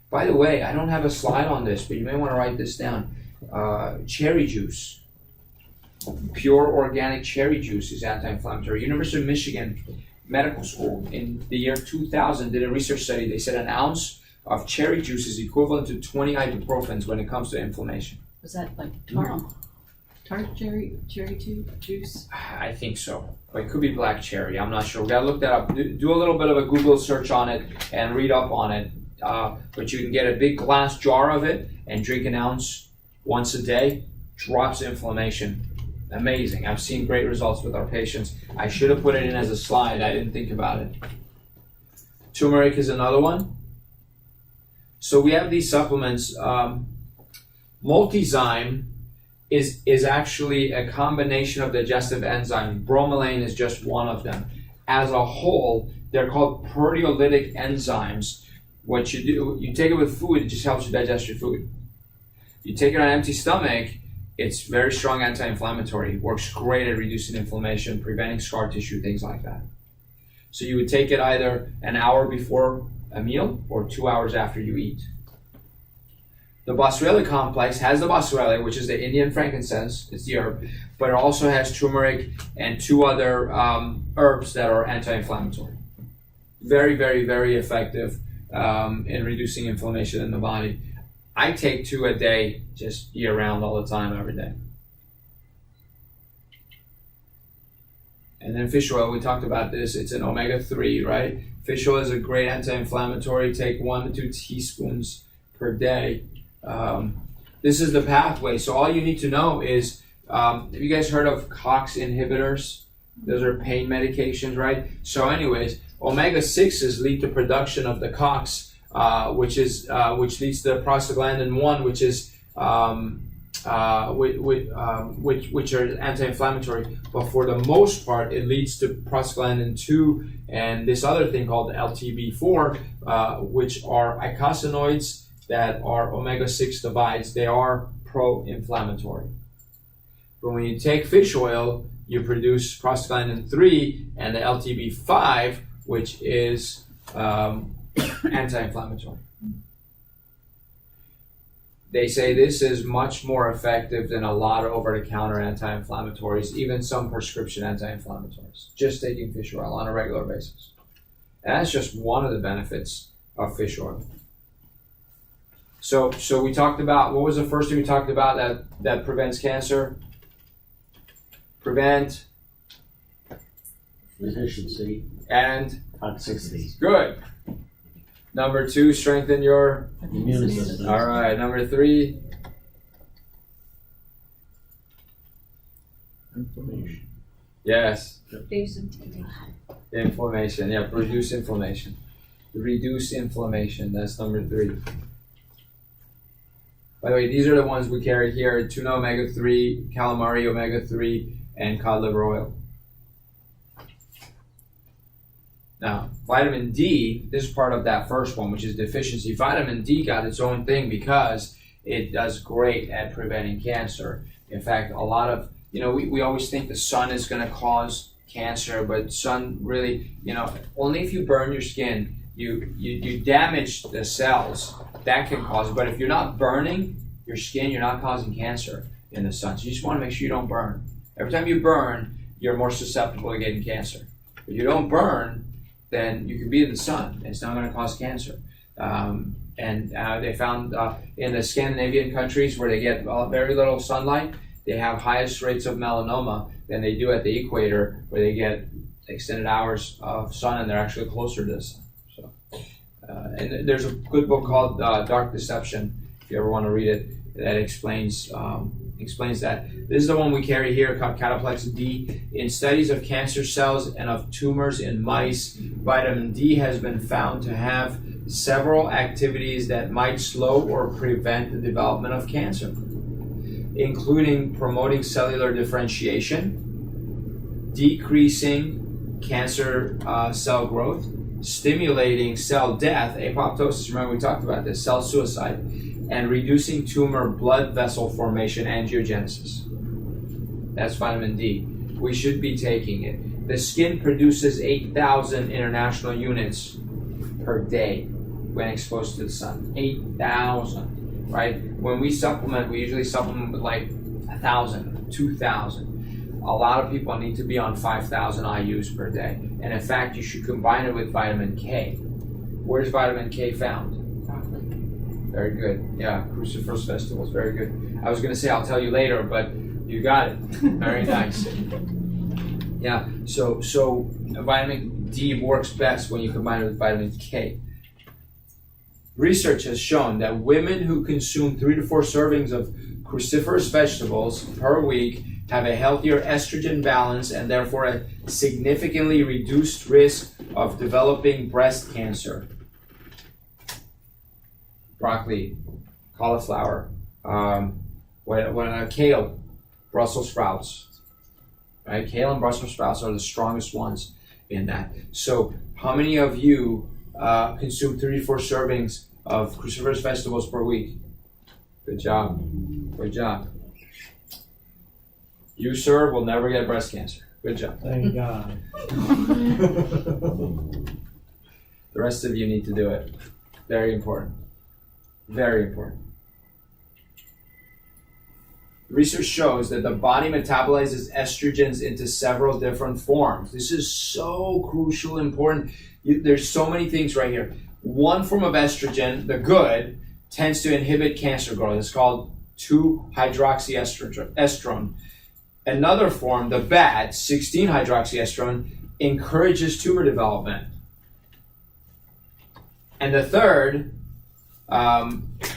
By the way, I don't have a slide on this, but you may want to write this down. Cherry juice, pure organic cherry juice is anti-inflammatory. University of Michigan Medical School in the year 2000 did a research study. They said an ounce of cherry juice is equivalent to 20 ibuprofens when it comes to inflammation. Was that like tart cherry juice? I think so. But it could be black cherry. I'm not sure. We gotta look that up. Do a little bit of a Google search on it and read up on it. But you can get a big glass jar of it and drink an ounce once a day. Drops inflammation. Amazing. I've seen great results with our patients. I should have put it in as a slide. I didn't think about it. Turmeric is another one. So we have these supplements. Multizyme is actually a combination of digestive enzymes. Bromelain is just one of them. As a whole, they're called proteolytic enzymes. What you do, you take it with food, it just helps you digest your food. You take it on an empty stomach, it's very strong anti-inflammatory. Works great at reducing inflammation, preventing scar tissue, things like that. So you would take it either an hour before a meal or 2 hours after you eat. The boswellia complex has the boswellia, which is the Indian frankincense, it's the herb, but it also has turmeric and two other herbs that are anti-inflammatory. Very, very, very effective in reducing inflammation in the body. I take 2 a day, just year round, all the time, every day. And then fish oil, we talked about this, it's an omega-3, right? Fish oil is a great anti-inflammatory, take 1 to 2 teaspoons per day. This is the pathway, so all you need to know is, have you guys heard of COX inhibitors? Those are pain medications, right? So anyways, omega-6s lead to production of the COX, which leads to prostaglandin 1, which is which are anti-inflammatory. But for the most part, it leads to prostaglandin 2 and this other thing called LTB4, which are eicosanoids that are omega-6 divides. They are pro-inflammatory. But when you take fish oil, you produce prostaglandin 3 and the LTB5, which is anti-inflammatory. They say this is much more effective than a lot of over-the-counter anti-inflammatories, even some prescription anti-inflammatories, just taking fish oil on a regular basis. And that's just one of the benefits of fish oil. So we talked about, what was the first thing we talked about that prevents cancer? Prevent. Deficiency. And. Toxicity. Good. Number 2, strengthen your Immune system. All right. Number 3. Inflammation. Yes. Inflammation. Inflammation. Yeah. Reduce inflammation. Reduce inflammation. That's number 3. By the way, these are the ones we carry here: tuna omega-3, calamari omega-3, and cod liver oil. Now, vitamin D, this is part of that first one, which is deficiency. Vitamin D got its own thing because it does great at preventing cancer. In fact, a lot of, we always think the sun is going to cause cancer, but sun really, only if you burn your skin, you damage the cells, that can cause it. But if you're not burning your skin, you're not causing cancer in the sun. So you just want to make sure you don't burn. Every time you burn, you're more susceptible to getting cancer. If you don't burn, then you can be in the sun. It's not going to cause cancer. They found in the Scandinavian countries where they get very little sunlight, they have highest rates of melanoma than they do at the equator, where they get extended hours of sun and they're actually closer to the sun. So, and there's a good book called Dark Deception, if you ever want to read it, that explains that. This is the one we carry here, called Cataplex D. In studies of cancer cells and of tumors in mice, vitamin D has been found to have several activities that might slow or prevent the development of cancer, including promoting cellular differentiation, decreasing cancer cell growth, stimulating cell death, apoptosis, remember we talked about this, cell suicide, and reducing tumor blood vessel formation angiogenesis. That's vitamin D. We should be taking it. The skin produces 8,000 international units per day when exposed to the sun. 8,000, right? When we supplement, we usually supplement with like 1,000, 2,000. A lot of people need to be on 5,000 IUs per day. And in fact, you should combine it with vitamin K. Where's vitamin K found? Broccoli. Very good. Yeah, cruciferous vegetables. Very good. I was going to say I'll tell you later, but you got it. Very nice. Yeah, so vitamin D works best when you combine it with vitamin K. Research has shown that women who consume 3 to 4 servings of cruciferous vegetables per week have a healthier estrogen balance and therefore a significantly reduced risk of developing breast cancer. Broccoli, cauliflower, kale, Brussels sprouts, right? Kale and Brussels sprouts are the strongest ones in that. So how many of you consume 3 to 4 servings of cruciferous vegetables per week? Good job. Good job. You, sir, will never get breast cancer. Good job. Thank God. The rest of you need to do it. Very important. Very important. Research shows that the body metabolizes estrogens into several different forms. This is so crucial, important. There's so many things right here. One form of estrogen, the good, tends to inhibit cancer growth. It's called 2-hydroxyestrone. Another form, the bad, 16-hydroxyestrone, encourages tumor development. And the third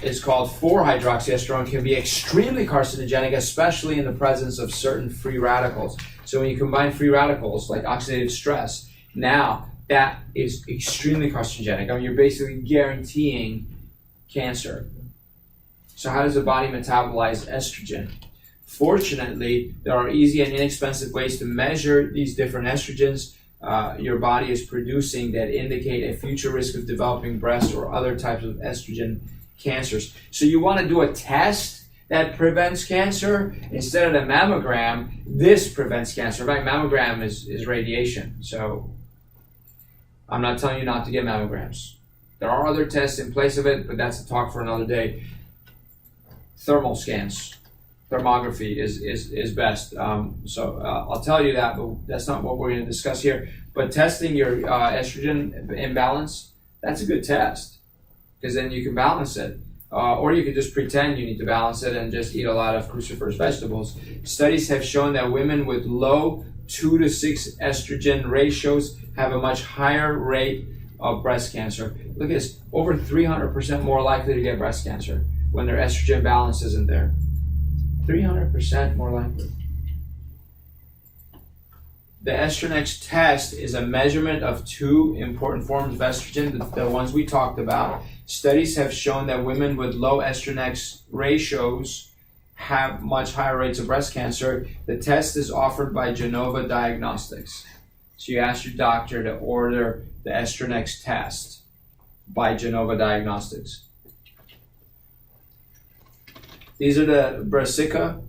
is called 4-hydroxyestrone, can be extremely carcinogenic, especially in the presence of certain free radicals. So when you combine free radicals like oxidative stress, now that is extremely carcinogenic. I mean, you're basically guaranteeing cancer. So how does the body metabolize estrogen? Fortunately, there are easy and inexpensive ways to measure these different estrogens your body is producing that indicate a future risk of developing breast or other types of estrogen cancers. So you want to do a test that prevents cancer instead of the mammogram. This prevents cancer. Right? Mammogram is radiation. So I'm not telling you not to get mammograms. There are other tests in place of it, but that's a talk for another day. Thermal scans. Thermography is best. I'll tell you that, but that's not what we're going to discuss here. But testing your estrogen imbalance, that's a good test, because then you can balance it. Or you can just pretend you need to balance it and just eat a lot of cruciferous vegetables. Studies have shown that women with low 2 to 6 estrogen ratios have a much higher rate of breast cancer. Look at this, over 300% more likely to get breast cancer when their estrogen balance isn't there. 300% more likely. The Estronex test is a measurement of 2 important forms of estrogen, the ones we talked about. Studies have shown that women with low Estronex ratios have much higher rates of breast cancer. The test is offered by Genova Diagnostics. So you ask your doctor to order the Estronex test by Genova Diagnostics. These are the Brassica,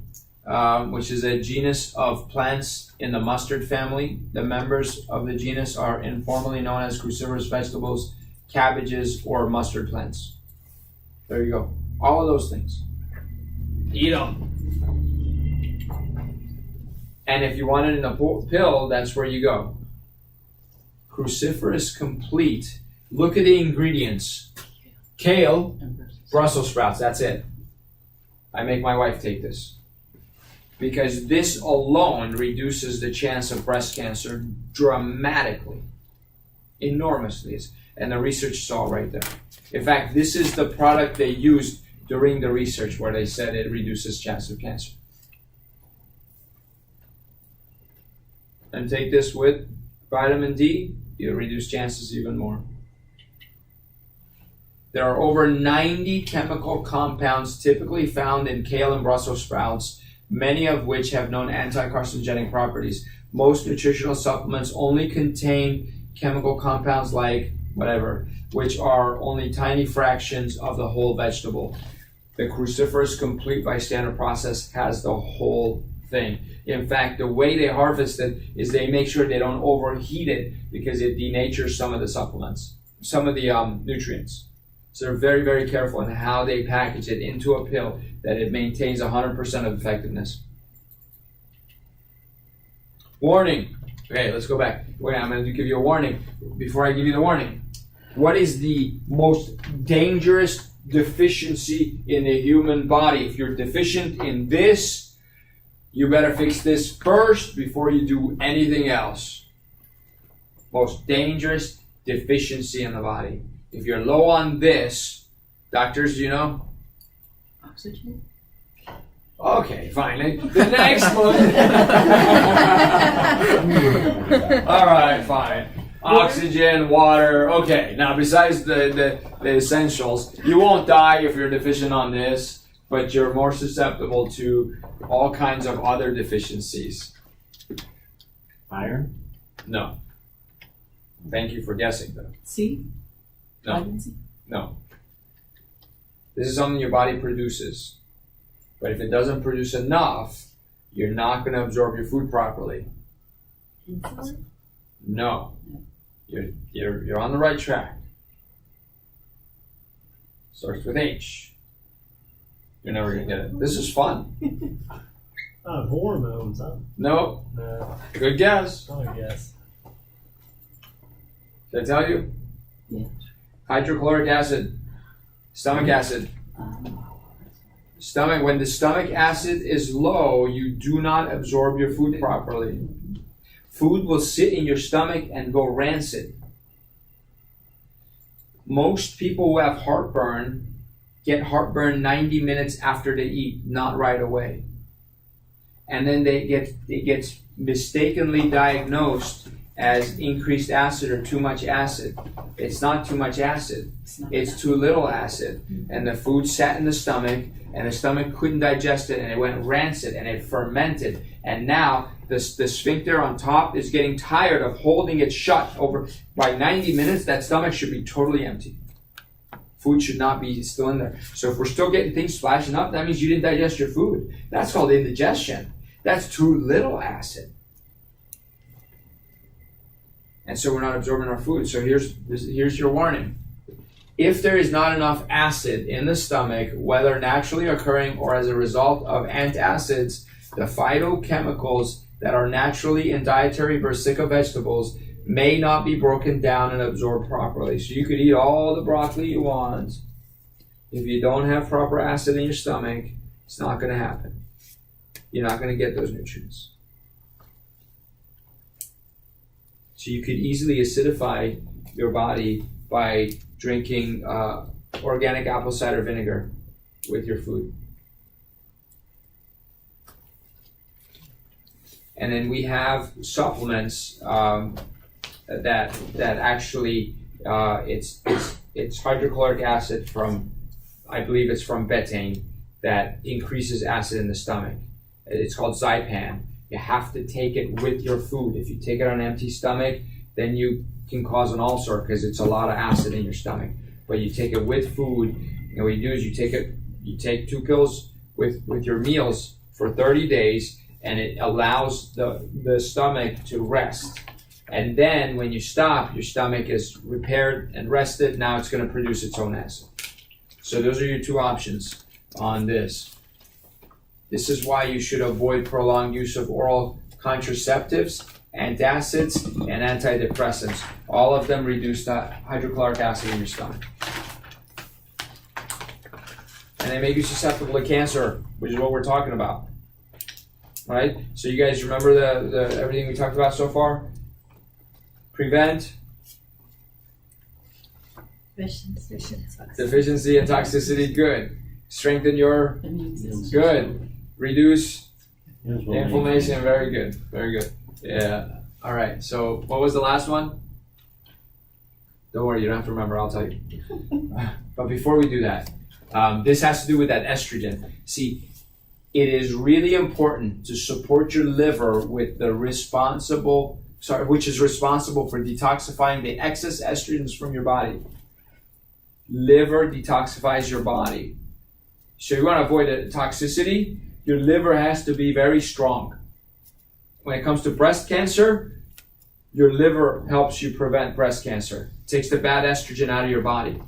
which is a genus of plants in the mustard family. The members of the genus are informally known as cruciferous vegetables, cabbages, or mustard plants. There you go. All of those things. Eat them. And if you want it in a pill, that's where you go. Cruciferous Complete. Look at the ingredients. Kale, Brussels sprouts, that's it. I make my wife take this because this alone reduces the chance of breast cancer dramatically, enormously, and the research is all right there. In fact, this is the product they used during the research where they said it reduces chance of cancer. And take this with vitamin D, you'll reduce chances even more. There are over 90 chemical compounds typically found in kale and Brussels sprouts, many of which have known anti-carcinogenic properties. Most nutritional supplements only contain chemical compounds like whatever, which are only tiny fractions of the whole vegetable. The cruciferous complete bystander process has the whole thing. In fact, the way they harvest it is they make sure they don't overheat it because it denatures some of the supplements, some of the nutrients. So they're very, very careful in how they package it into a pill that it maintains 100% of effectiveness. Warning. Okay, let's go back. Wait, I'm going to give you a warning. Before I give you the warning, what is the most dangerous deficiency in the human body? If you're deficient in this, you better fix this first before you do anything else. Most dangerous deficiency in the body. If you're low on this, doctors, you know? Oxygen? Okay, fine. The next one. All right, fine. Oxygen, water. Okay, now besides the essentials, you won't die if you're deficient on this, but you're more susceptible to all kinds of other deficiencies. Iron? No. Thank you for guessing, though. C? No. Vitamin C? No. This is something your body produces. But if it doesn't produce enough, you're not going to absorb your food properly. Insulin? No. You're on the right track. Starts with H. You're never going to get it. This is fun. Hormones, huh? No. No, Good guess. I guess. Did I tell you? Yeah. Hydrochloric acid. Stomach acid. When the stomach acid is low, you do not absorb your food properly. Food will sit in your stomach and go rancid. Most people who have heartburn get heartburn 90 minutes after they eat, not right away. And then it gets mistakenly diagnosed as increased acid or too much acid. It's not too much acid. It's too little acid. And the food sat in the stomach, and the stomach couldn't digest it, and it went rancid, and it fermented. And now the sphincter on top is getting tired of holding it shut. By 90 minutes, that stomach should be totally empty. Food should not be still in there. So if we're still getting things splashing up, that means you didn't digest your food. That's called indigestion. That's too little acid. And so we're not absorbing our food. So here's your warning. If there is not enough acid in the stomach, whether naturally occurring or as a result of antacids, the phytochemicals that are naturally in dietary brassica vegetables may not be broken down and absorbed properly. So you could eat all the broccoli you want. If you don't have proper acid in your stomach, it's not going to happen. You're not going to get those nutrients. So you could easily acidify your body by drinking organic apple cider vinegar with your food. And then we have supplements that actually it's hydrochloric acid from, I believe it's from betaine, that increases acid in the stomach. It's called Zypan. You have to take it with your food. If you take it on an empty stomach, then you can cause an ulcer because it's a lot of acid in your stomach. But you take it with food, and what you do is you take 2 pills with your meals for 30 days, and it allows the stomach to rest. And then when you stop, your stomach is repaired and rested. Now it's going to produce its own acid. So those are your 2 options on this. This is why you should avoid prolonged use of oral contraceptives, antacids, and antidepressants. All of them reduce the hydrochloric acid in your stomach. And they make you susceptible to cancer, which is what we're talking about. Right? So you guys remember the everything we talked about so far? Prevent, deficiency, and toxicity. Good. Strengthen your Immune system. good. Reduce inflammation. Very good. Very good. Yeah. All right. So what was the last one? Don't worry. You don't have to remember. I'll tell you. But before we do that, this has to do with that estrogen. See, it is really important to support your liver with the which is responsible for detoxifying the excess estrogens from your body. Liver detoxifies your body. So you want to avoid the toxicity. Your liver has to be very strong. When it comes to breast cancer, your liver helps you prevent breast cancer. It takes the bad estrogen out of your body.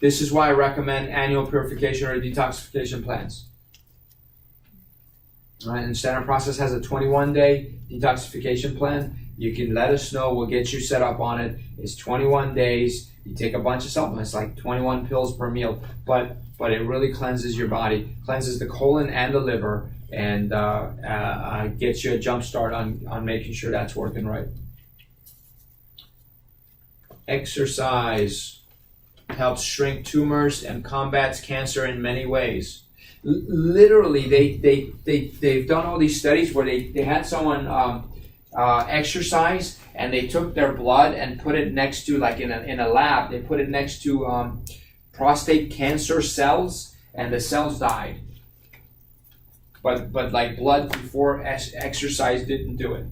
This is why I recommend annual purification or detoxification plans. All right, and Standard Process has a 21-day detoxification plan. You can let us know. We'll get you set up on it. It's 21 days. You take a bunch of supplements, like 21 pills per meal, but it really cleanses your body, cleanses the colon and the liver, and gets you a jump start on making sure that's working right. Exercise helps shrink tumors and combats cancer in many ways. Literally, they've done all these studies where they had someone exercise, and they took their blood and put it next to, like in a lab, they put it next to prostate cancer cells, and the cells died. But like blood before exercise didn't do it.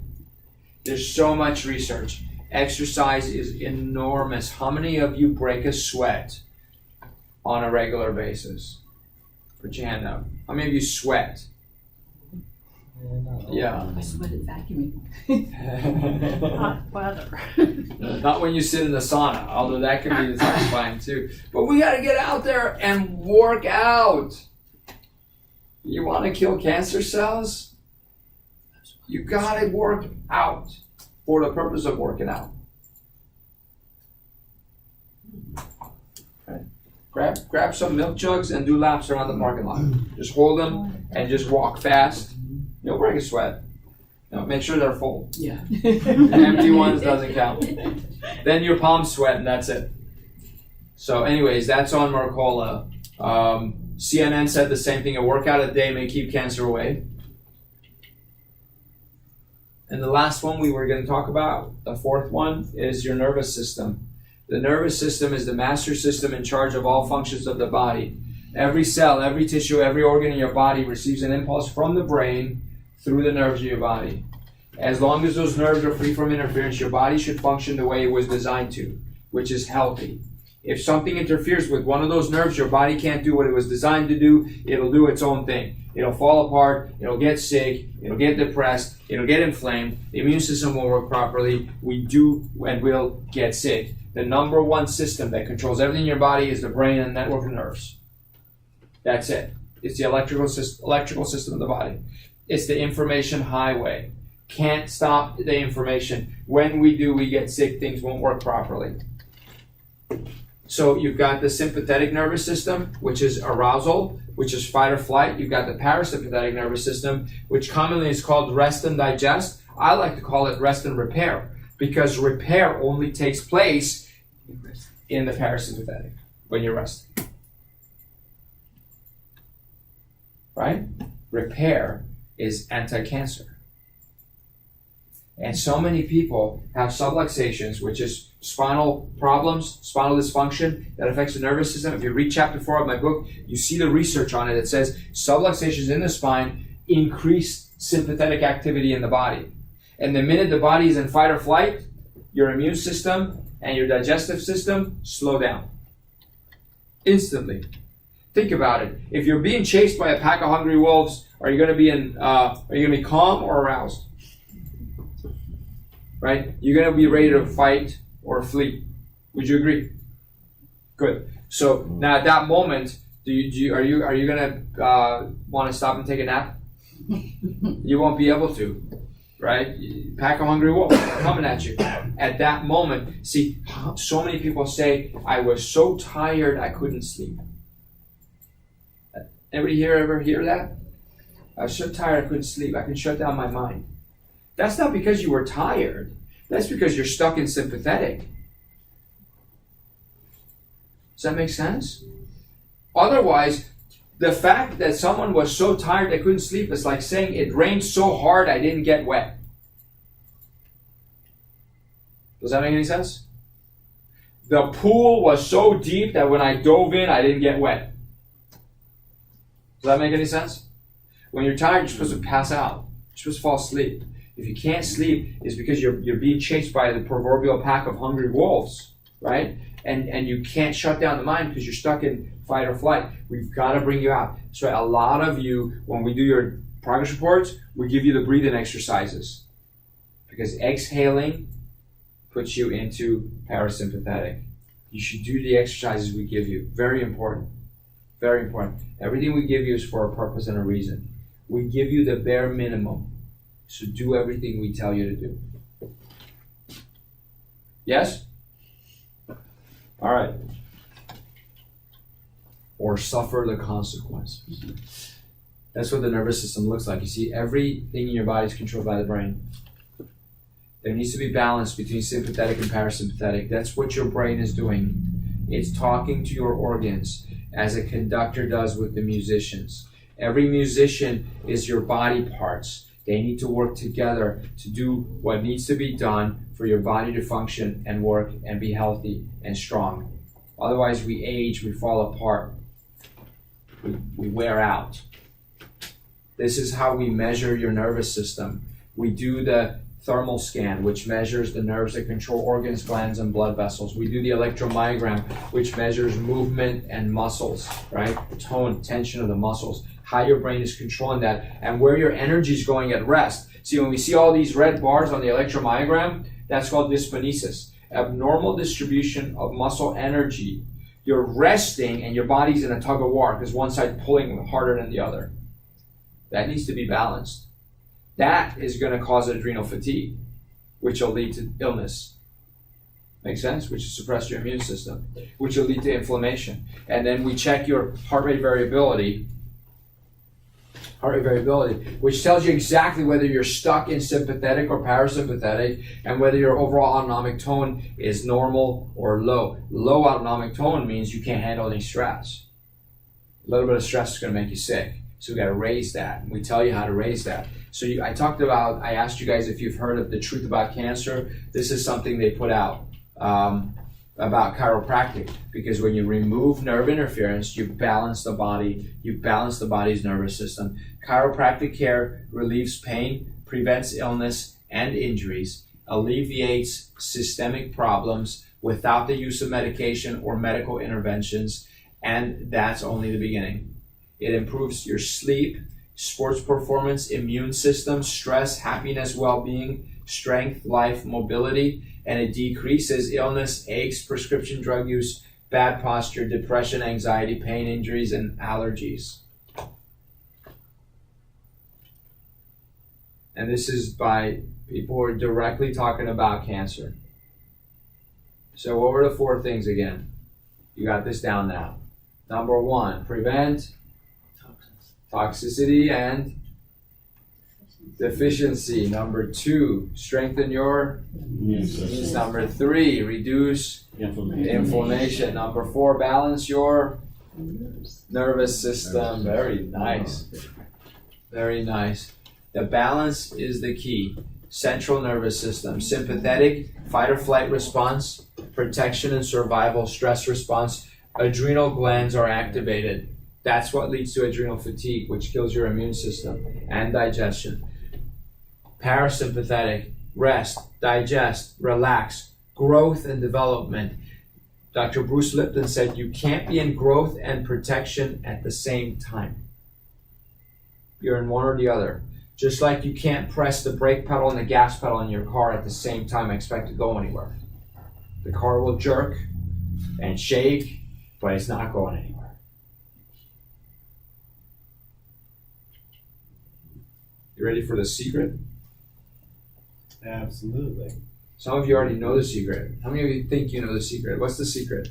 There's so much research. Exercise is enormous. How many of you break a sweat on a regular basis? Put your hand up. How many of you sweat? Yeah. I sweated vacuuming. Hot weather. Not when you sit in the sauna, although that can be satisfying too. But we got to get out there and work out. You want to kill cancer cells? You got to work out for the purpose of working out. Okay. Grab some milk jugs and do laps around the parking lot. Just hold them and just walk fast. You'll break a sweat. Make sure they're full. Yeah. Empty ones doesn't count. Then your palms sweat, and that's it. So anyways, that's on Mercola. CNN said the same thing. A workout a day may keep cancer away. And the last one we were going to talk about, the fourth one, is your nervous system. The nervous system is the master system in charge of all functions of the body. Every cell, every tissue, every organ in your body receives an impulse from the brain through the nerves of your body. As long as those nerves are free from interference, your body should function the way it was designed to, which is healthy. If something interferes with one of those nerves, your body can't do what it was designed to do. It'll do its own thing. It'll fall apart, it'll get sick, it'll get depressed, it'll get inflamed, the immune system won't work properly, we do and will get sick. The number one system that controls everything in your body is the brain and network of nerves. That's it. It's the electrical system of the body. It's the information highway. Can't stop the information. When we do, we get sick, things won't work properly. So you've got the sympathetic nervous system, which is arousal, which is fight or flight. You've got the parasympathetic nervous system, which commonly is called rest and digest. I like to call it rest and repair, because repair only takes place in the parasympathetic, when you're resting. Right? Repair is anti-cancer. And so many people have subluxations, which is spinal problems, spinal dysfunction that affects the nervous system. If you read chapter 4 of my book, you see the research on it. It says subluxations in the spine increase sympathetic activity in the body. And the minute the body is in fight or flight, your immune system and your digestive system slow down. Instantly. Think about it. If you're being chased by a pack of hungry wolves, are you going to be calm or aroused? Right? You're going to be ready to fight or flee. Would you agree? Good. So now at that moment, are you going to want to stop and take a nap? You won't be able to, right? Pack of hungry wolves coming at you. At that moment, see, so many people say, I was so tired I couldn't sleep. Anybody here ever hear that? I was so tired I couldn't sleep. I could shut down my mind. That's not because you were tired. That's because you're stuck in sympathetic. Does that make sense? Otherwise, the fact that someone was so tired they couldn't sleep is like saying it rained so hard I didn't get wet. Does that make any sense? The pool was so deep that when I dove in, I didn't get wet. Does that make any sense? When you're tired, you're supposed to pass out. You're supposed to fall asleep. If you can't sleep, it's because you're being chased by the proverbial pack of hungry wolves. right? And you can't shut down the mind because you're stuck in fight or flight. We've got to bring you out. So a lot of you, when we do your progress reports, we give you the breathing exercises because exhaling puts you into parasympathetic. You should do the exercises we give you. Very important. Very important. Everything we give you is for a purpose and a reason. We give you the bare minimum. So do everything we tell you to do. Yes? All right. Or suffer the consequences. That's what the nervous system looks like. You see, everything in your body is controlled by the brain. There needs to be balance between sympathetic and parasympathetic. That's what your brain is doing. It's talking to your organs as a conductor does with the musicians. Every musician is your body parts. They need to work together to do what needs to be done for your body to function and work and be healthy and strong. Otherwise, we age, we fall apart, we wear out. This is how we measure your nervous system. We do the thermal scan, which measures the nerves that control organs, glands, and blood vessels. We do the electromyogram, which measures movement and muscles, right? The tone, tension of the muscles, how your brain is controlling that, and where your energy is going at rest. See, when we see all these red bars on the electromyogram, that's called dysphonesis, abnormal distribution of muscle energy. You're resting and your body's in a tug of war because one side's pulling harder than the other. That needs to be balanced. That is going to cause adrenal fatigue, which will lead to illness. Make sense? Which will suppress your immune system, which will lead to inflammation. And then we check your heart rate variability, which tells you exactly whether you're stuck in sympathetic or parasympathetic and whether your overall autonomic tone is normal or low. Low autonomic tone means you can't handle any stress. A little bit of stress is going to make you sick. So we got to raise that. We tell you how to raise that. So I asked you guys if you've heard of the truth about cancer. This is something they put out about chiropractic, because when you remove nerve interference, you balance the body, you balance the body's nervous system. Chiropractic care relieves pain, prevents illness and injuries, alleviates systemic problems without the use of medication or medical interventions, and that's only the beginning. It improves your sleep, sports performance, immune system, stress, happiness, well-being, strength, life, mobility, and it decreases illness, aches, prescription drug use, bad posture, depression, anxiety, pain, injuries, and allergies. And this is by people who are directly talking about cancer. So what were the 4 things again? You got this down now. Number 1, prevent toxicity and deficiency. Number 2, strengthen your immune system. Number 3, reduce inflammation. Number 4, balance your nervous system. Very nice. Very nice. The balance is the key. Central nervous system, sympathetic, fight or flight response, protection and survival, stress response. Adrenal glands are activated. That's what leads to adrenal fatigue, which kills your immune system and digestion. Parasympathetic, rest, digest, relax, growth and development. Dr. Bruce Lipton said you can't be in growth and protection at the same time. You're in one or the other. Just like you can't press the brake pedal and the gas pedal in your car at the same time and expect to go anywhere. The car will jerk and shake, but it's not going anywhere. You ready for the secret? Absolutely. Some of you already know the secret. How many of you think you know the secret? What's the secret?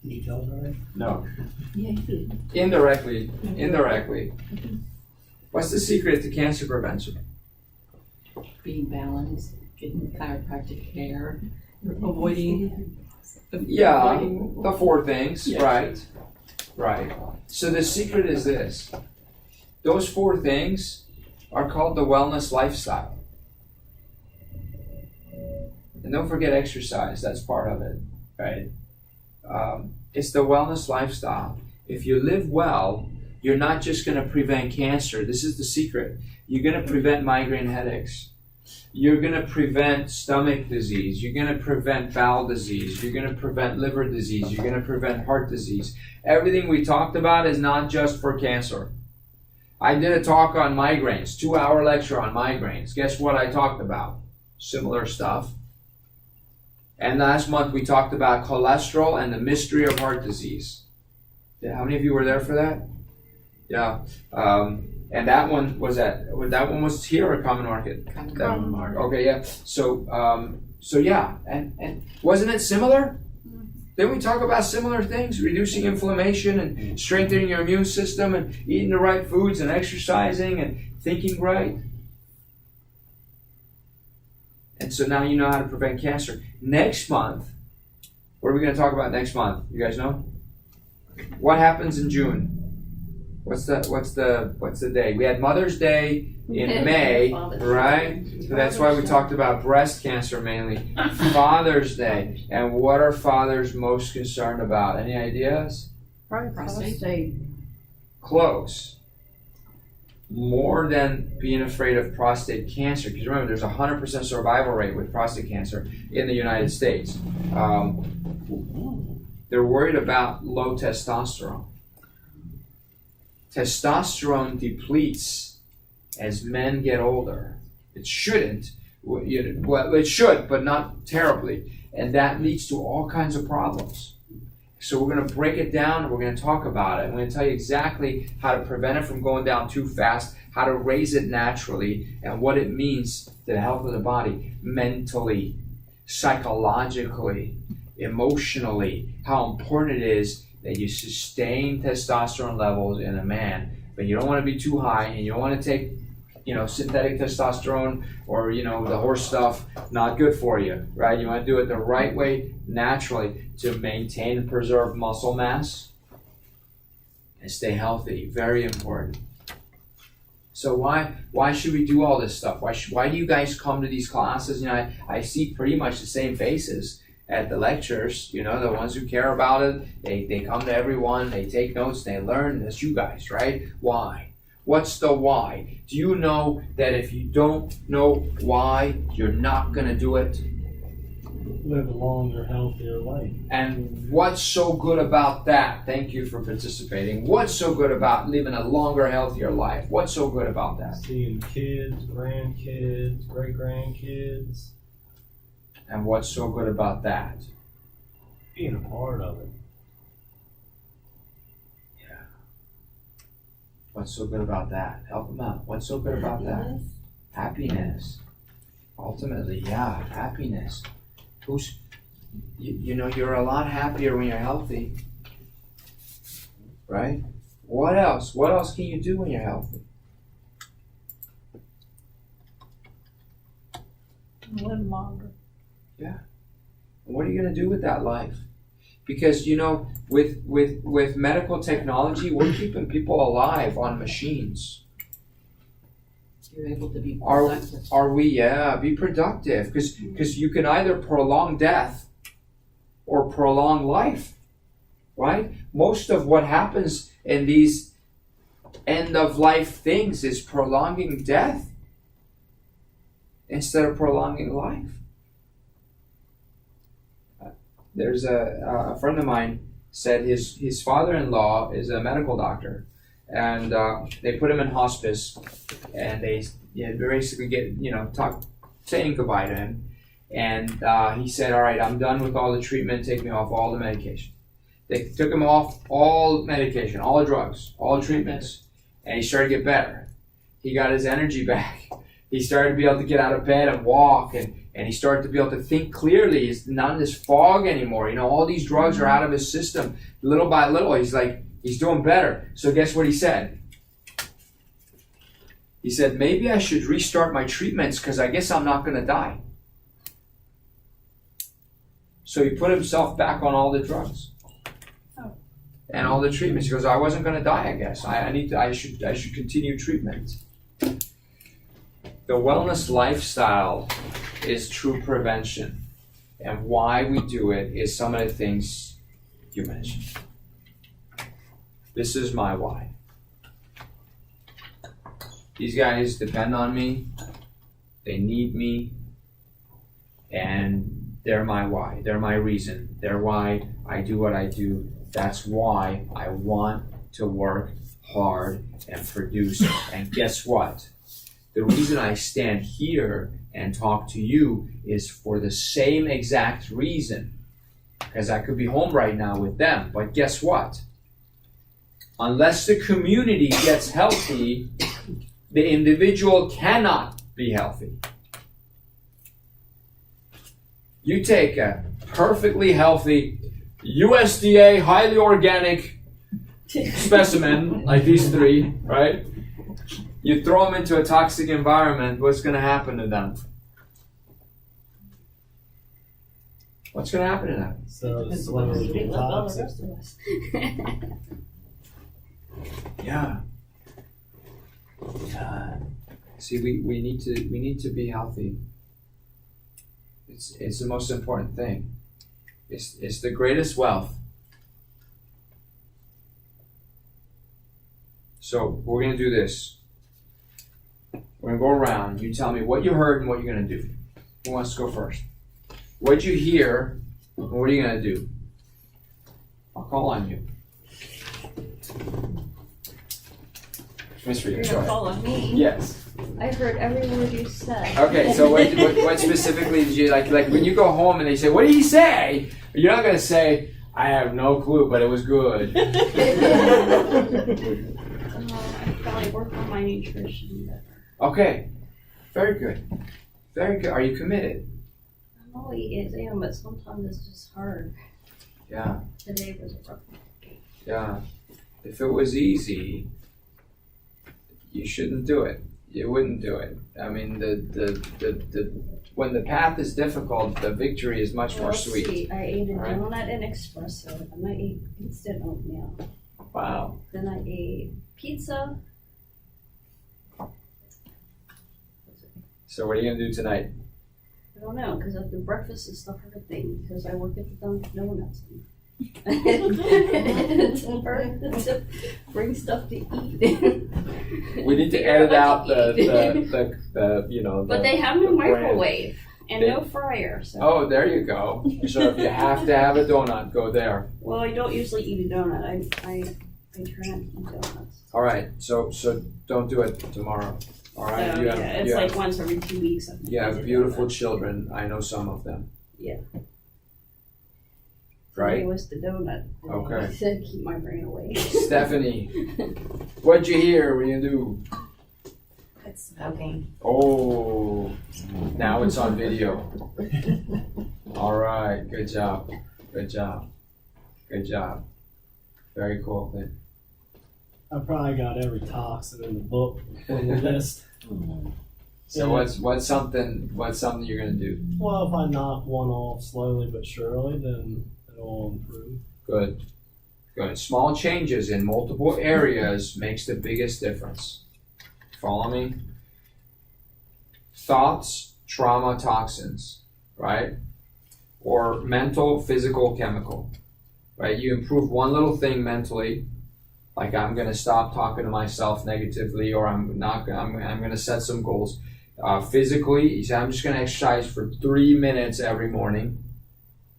Did you tell us already? No. Yeah, you did. Indirectly. What's the secret to cancer prevention? Being balanced, getting chiropractic care, avoiding. Yeah, avoiding- the 4 things, Yeah. Right. So the secret is this. Those 4 things are called the wellness lifestyle. And don't forget exercise, that's part of it, right? It's the wellness lifestyle. If you live well, you're not just going to prevent cancer. This is the secret. You're going to prevent migraine headaches. You're going to prevent stomach disease. You're going to prevent bowel disease. You're going to prevent liver disease. You're going to prevent heart disease. Everything we talked about is not just for cancer. I did a talk on migraines, 2-hour lecture on migraines. Guess what I talked about? Similar stuff. And last month we talked about cholesterol and the mystery of heart disease. Yeah, how many of you were there for that? Yeah. And that one was here or Common Market? Common Market. Okay, yeah. So yeah, and wasn't it similar? Didn't we talk about similar things? Reducing inflammation and strengthening your immune system and eating the right foods and exercising and thinking right. And so now you know how to prevent cancer. Next month, what are we going to talk about next month? You guys know? What happens in June? What's the day? We had Mother's Day in May, right? So that's why we talked about breast cancer mainly. Father's Day. And what are fathers most concerned about? Any ideas? Prostate. Close. More than being afraid of prostate cancer, because remember, there's a 100% survival rate with prostate cancer in the United States. They're worried about low testosterone. Testosterone depletes as men get older. It shouldn't. Well, it should, but not terribly. And that leads to all kinds of problems. So we're going to break it down and we're going to talk about it. I'm going to tell you exactly how to prevent it from going down too fast, how to raise it naturally, and what it means to the health of the body, mentally, psychologically, emotionally, how important it is that you sustain testosterone levels in a man, but you don't want to be too high and you don't want to take, synthetic testosterone or, the horse stuff, not good for you, right? You want to do it the right way, naturally, to maintain and preserve muscle mass and stay healthy. Very important. So why should we do all this stuff? Why do you guys come to these classes? I see pretty much the same faces at the lectures, the ones who care about it. They come to everyone, they take notes, they learn. That's you guys, right? Why? What's the why? Do you know that if you don't know why, you're not going to do it? Live a longer, healthier life. And what's so good about that? Thank you for participating. What's so good about living a longer, healthier life? What's so good about that? Seeing kids, grandkids, great-grandkids. And what's so good about that? Being a part of it. What's so good about that? Help them out. What's so good about that? Happiness. Ultimately, yeah, happiness. You're a lot happier when you're healthy. Right? What else? What else can you do when you're healthy? Live longer. Yeah. What are you going to do with that life? Because, with medical technology, we're keeping people alive on machines. You're able to be productive. Are we? Yeah, be productive. Because you can either prolong death or prolong life, right? Most of what happens in these end-of-life things is prolonging death instead of prolonging life. There's a friend of mine said his father-in-law is a medical doctor, and they put him in hospice, and they basically saying goodbye to him, and he said, "All right, I'm done with all the treatment. Take me off all the medication." They took him off all medication, all the drugs, all the treatments, and he started to get better. He got his energy back. He started to be able to get out of bed and walk, and he started to be able to think clearly. He's not in this fog anymore. All these drugs are out of his system. Little by little, he's doing better. So guess what he said? He said, maybe I should restart my treatments because I guess I'm not going to die. So he put himself back on all the drugs and all the treatments. He goes, I wasn't going to die, I guess. I should continue treatment. The wellness lifestyle is true prevention. And why we do it is some of the things you mentioned. This is my why. These guys depend on me. They need me, and they're my why. They're my reason. They're why I do what I do. That's why I want to work hard and produce. And guess what? The reason I stand here and talk to you is for the same exact reason. Because I could be home right now with them. But guess what? Unless the community gets healthy, the individual cannot be healthy. You take a perfectly healthy USDA highly organic specimen like these three, right? You throw them into a toxic environment, what's going to happen to them? What's going to happen to them? So slowly They love all the toxic. rest of us. Yeah. See, we need to be healthy. It's the most important thing. It's the greatest wealth. So we're gonna do this. We're gonna go around. You tell me what you heard and what you're gonna do. Who wants to go first? What'd you hear? And what are you gonna do? I'll call on you. Miss Rita, You're go gonna ahead. call on me. Yes. I heard every word you said. Okay, so what specifically did you like when you go home and they say, what did he say? You're not going to say, I have no clue, but it was good. I probably work on my nutrition better. Okay, very good. Very good. Are you committed? I always am, but sometimes it's just hard. Yeah, Today was rough. yeah. If it was easy, you shouldn't do it. You wouldn't do it. I mean, when the path is difficult, the victory is much more Let's sweet. see, I ate a Right. donut and espresso, and I ate instant oatmeal. Wow. Then I ate pizza. So what are you going to do tonight? I don't know, because the breakfast is the hard thing, because I work at the Dunkin' Donuts. to bring stuff to eat. We need to Figure edit what out to eat. the you know. But the- they have no the brand. microwave and They- no fryer. So. Oh, there you go. So if you have to have a donut, go there. Well, I don't usually eat a donut. I try not to eat donuts. All right. So don't do it tomorrow. All right. So, You have, yeah, it's you like have, once every 2 weeks. I you eat have a beautiful donut. children. I know some of them. Yeah. Right. Today was the donut. Okay. I said keep my brain away. Stephanie, what'd you hear? What do you do? Quit smoking. Oh, now it's on video. All right. Good job. Good job. Good job. Very cool. Good. I probably got every toxin in the book on the list. So what's something you're gonna do? Well, if I knock one off slowly but surely, then it'll improve. Good. Good. Small changes in multiple areas makes the biggest difference. Follow me? Thoughts, trauma, toxins, right? Or mental, physical, chemical, right? You improve one little thing mentally, like I'm going to stop talking to myself negatively, or I'm going to set some goals. Physically, you say, I'm just going to exercise for 3 minutes every morning.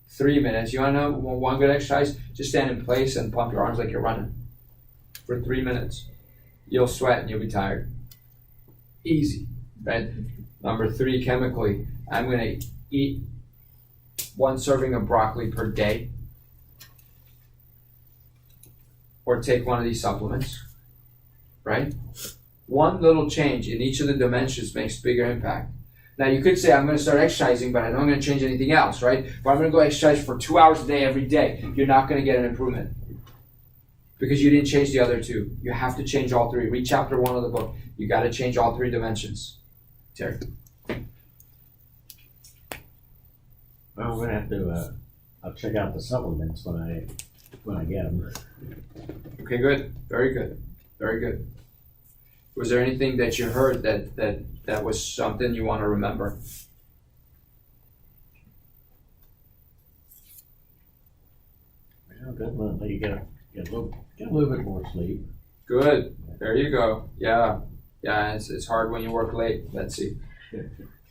3 minutes. You want to know one good exercise? Just stand in place and pump your arms like you're running for 3 minutes. You'll sweat and you'll be tired. Easy, right? Number 3, chemically, I'm going to eat 1 serving of broccoli per day, or take one of these supplements, right? One little change in each of the dimensions makes bigger impact. Now you could say, I'm going to start exercising, but I don't going to change anything else, right? But I'm going to go exercise for 2 hours a day every day. You're not going to get an improvement because you didn't change the other 2. You have to change all 3. Read chapter 1 of the book. You got to change all 3 dimensions. Terry. Well, I'm gonna have to, I'll check out the supplements when I get them. Okay, good. Very good. Very good. Was there anything that you heard that was something you want to remember? Well, good, well, you get a little bit more sleep. Good. There you go. Yeah. Yeah, it's hard when you work late. Let's see.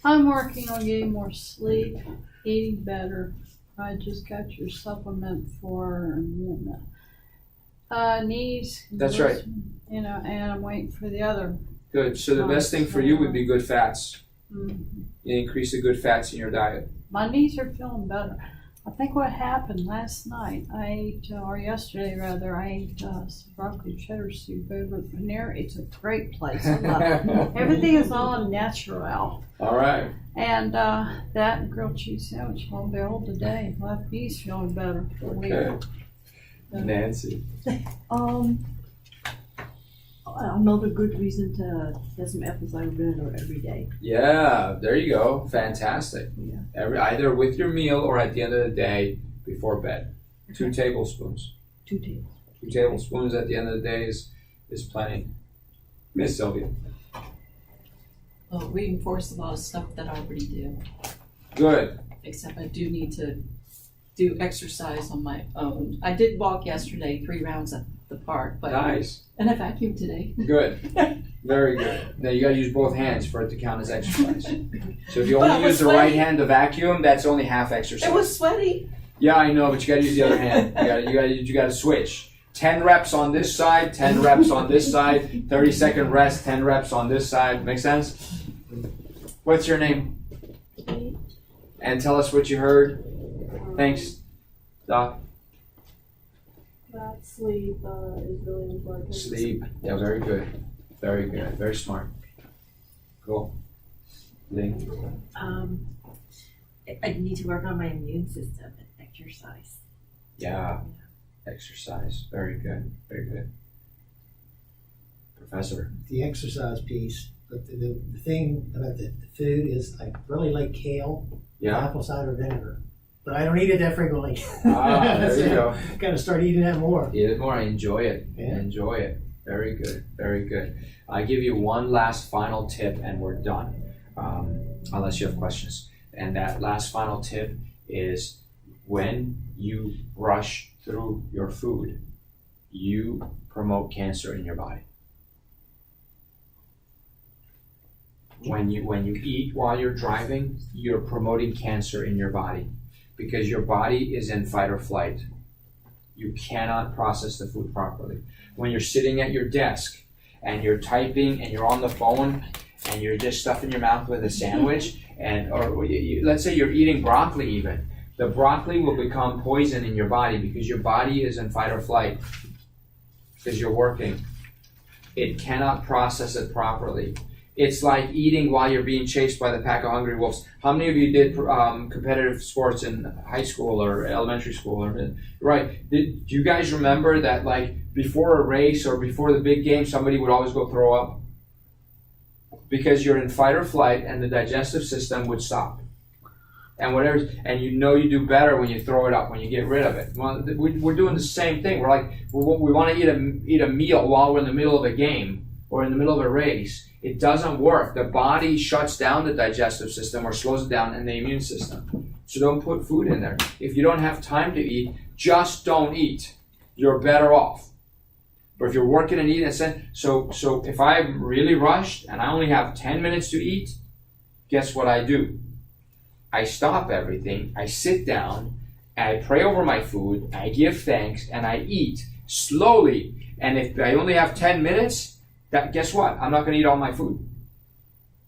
I'm working on getting more sleep, eating better. I just got your supplement for knees. That's right. You know, and I'm waiting for the other. Good. So the best thing for you would be good fats. Mhm. You increase the good fats in your diet. My knees are feeling better. I think what happened last night, I ate, or yesterday rather, I ate some broccoli cheddar soup over at Panera. It's a great place. I love it. Everything is all natural. All right. And that and grilled cheese sandwich won't be old today. My knees feeling better. Okay. Nancy. Another good reason to get some apple cider vinegar every day. Yeah, there you go. Fantastic. Yeah. Either with your meal or at the end of the day before bed. 2 tablespoons. 2 tablespoons. 2 tablespoons at the end of the day is plenty. Miss Sylvia. Well, reinforce a lot of stuff that I already do, Good. except I do need to do exercise on my own. I did walk yesterday 3 rounds at the park, but Nice. and I vacuumed today. Good. Very good. Now you gotta use both hands for it to count as exercise. So if you But I only was use the right sweaty. hand to vacuum, that's only half exercise. It was sweaty. Yeah, I know, but you gotta use the other hand. You gotta switch. 10 reps on this side, 10 reps on this side, 30-second rest, 10 reps on this side. Make sense? What's your name? And tell us what you heard. Thanks, Doc. That sleep is really important. Sleep. Yeah, very good. Very good. Very smart. Cool. Lee? I need to work on my immune system and exercise. Yeah. Exercise. Very good. Very good. Professor. The exercise piece, but the thing about the food is I really like kale, Yeah. apple cider vinegar, but I don't eat it that frequently. There you go. Gotta start eating that more. Eat it more. I enjoy it. Yeah. Enjoy it. Very good. Very good. I give you one last final tip and we're done. Unless you have questions. And that last final tip is when you rush through your food, you promote cancer in your body. When you eat while you're driving, you're promoting cancer in your body because your body is in fight or flight. You cannot process the food properly. When you're sitting at your desk and you're typing and you're on the phone and you're just stuffing your mouth with a sandwich or let's say you're eating broccoli even, the broccoli will become poison in your body because your body is in fight or flight because you're working. It cannot process it properly. It's like eating while you're being chased by the pack of hungry wolves. How many of you did competitive sports in high school or elementary school? Right. Do you guys remember that like before a race or before the big game, somebody would always go throw up? Because you're in fight or flight and the digestive system would stop. And you know you do better when you throw it up, when you get rid of it. Well, we're doing the same thing. We're like, we want to eat a meal while we're in the middle of a game or in the middle of a race. It doesn't work. The body shuts down the digestive system or slows it down in the immune system. So don't put food in there. If you don't have time to eat, just don't eat. You're better off. But if you're working and eating, so if I'm really rushed and I only have 10 minutes to eat, guess what I do? I stop everything, I sit down, and I pray over my food, I give thanks, and I eat slowly. And if I only have 10 minutes, guess what? I'm not going to eat all my food.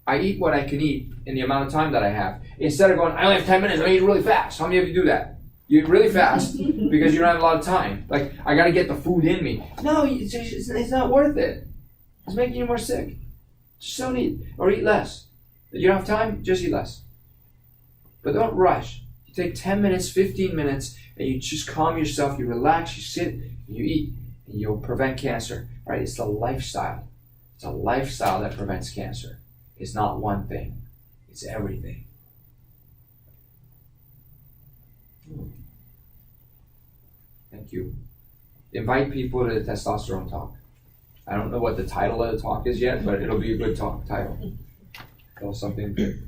I eat what I can eat in the amount of time that I have. Instead of going, I only have 10 minutes, I eat really fast. How many of you do that? You eat really fast because you don't have a lot of time. Like, I got to get the food in me. No, it's not worth it. It's making you more sick. Just don't eat. Or eat less. You don't have time? Just eat less. But don't rush. You take 10 minutes, 15 minutes, and you just calm yourself, you relax, you sit, and you eat, and you'll prevent cancer. Right? It's the lifestyle. It's a lifestyle that prevents cancer. It's not one thing. It's everything. Thank you. Invite people to the testosterone talk. I don't know what the title of the talk is yet, but it'll be a good talk title. Call something good.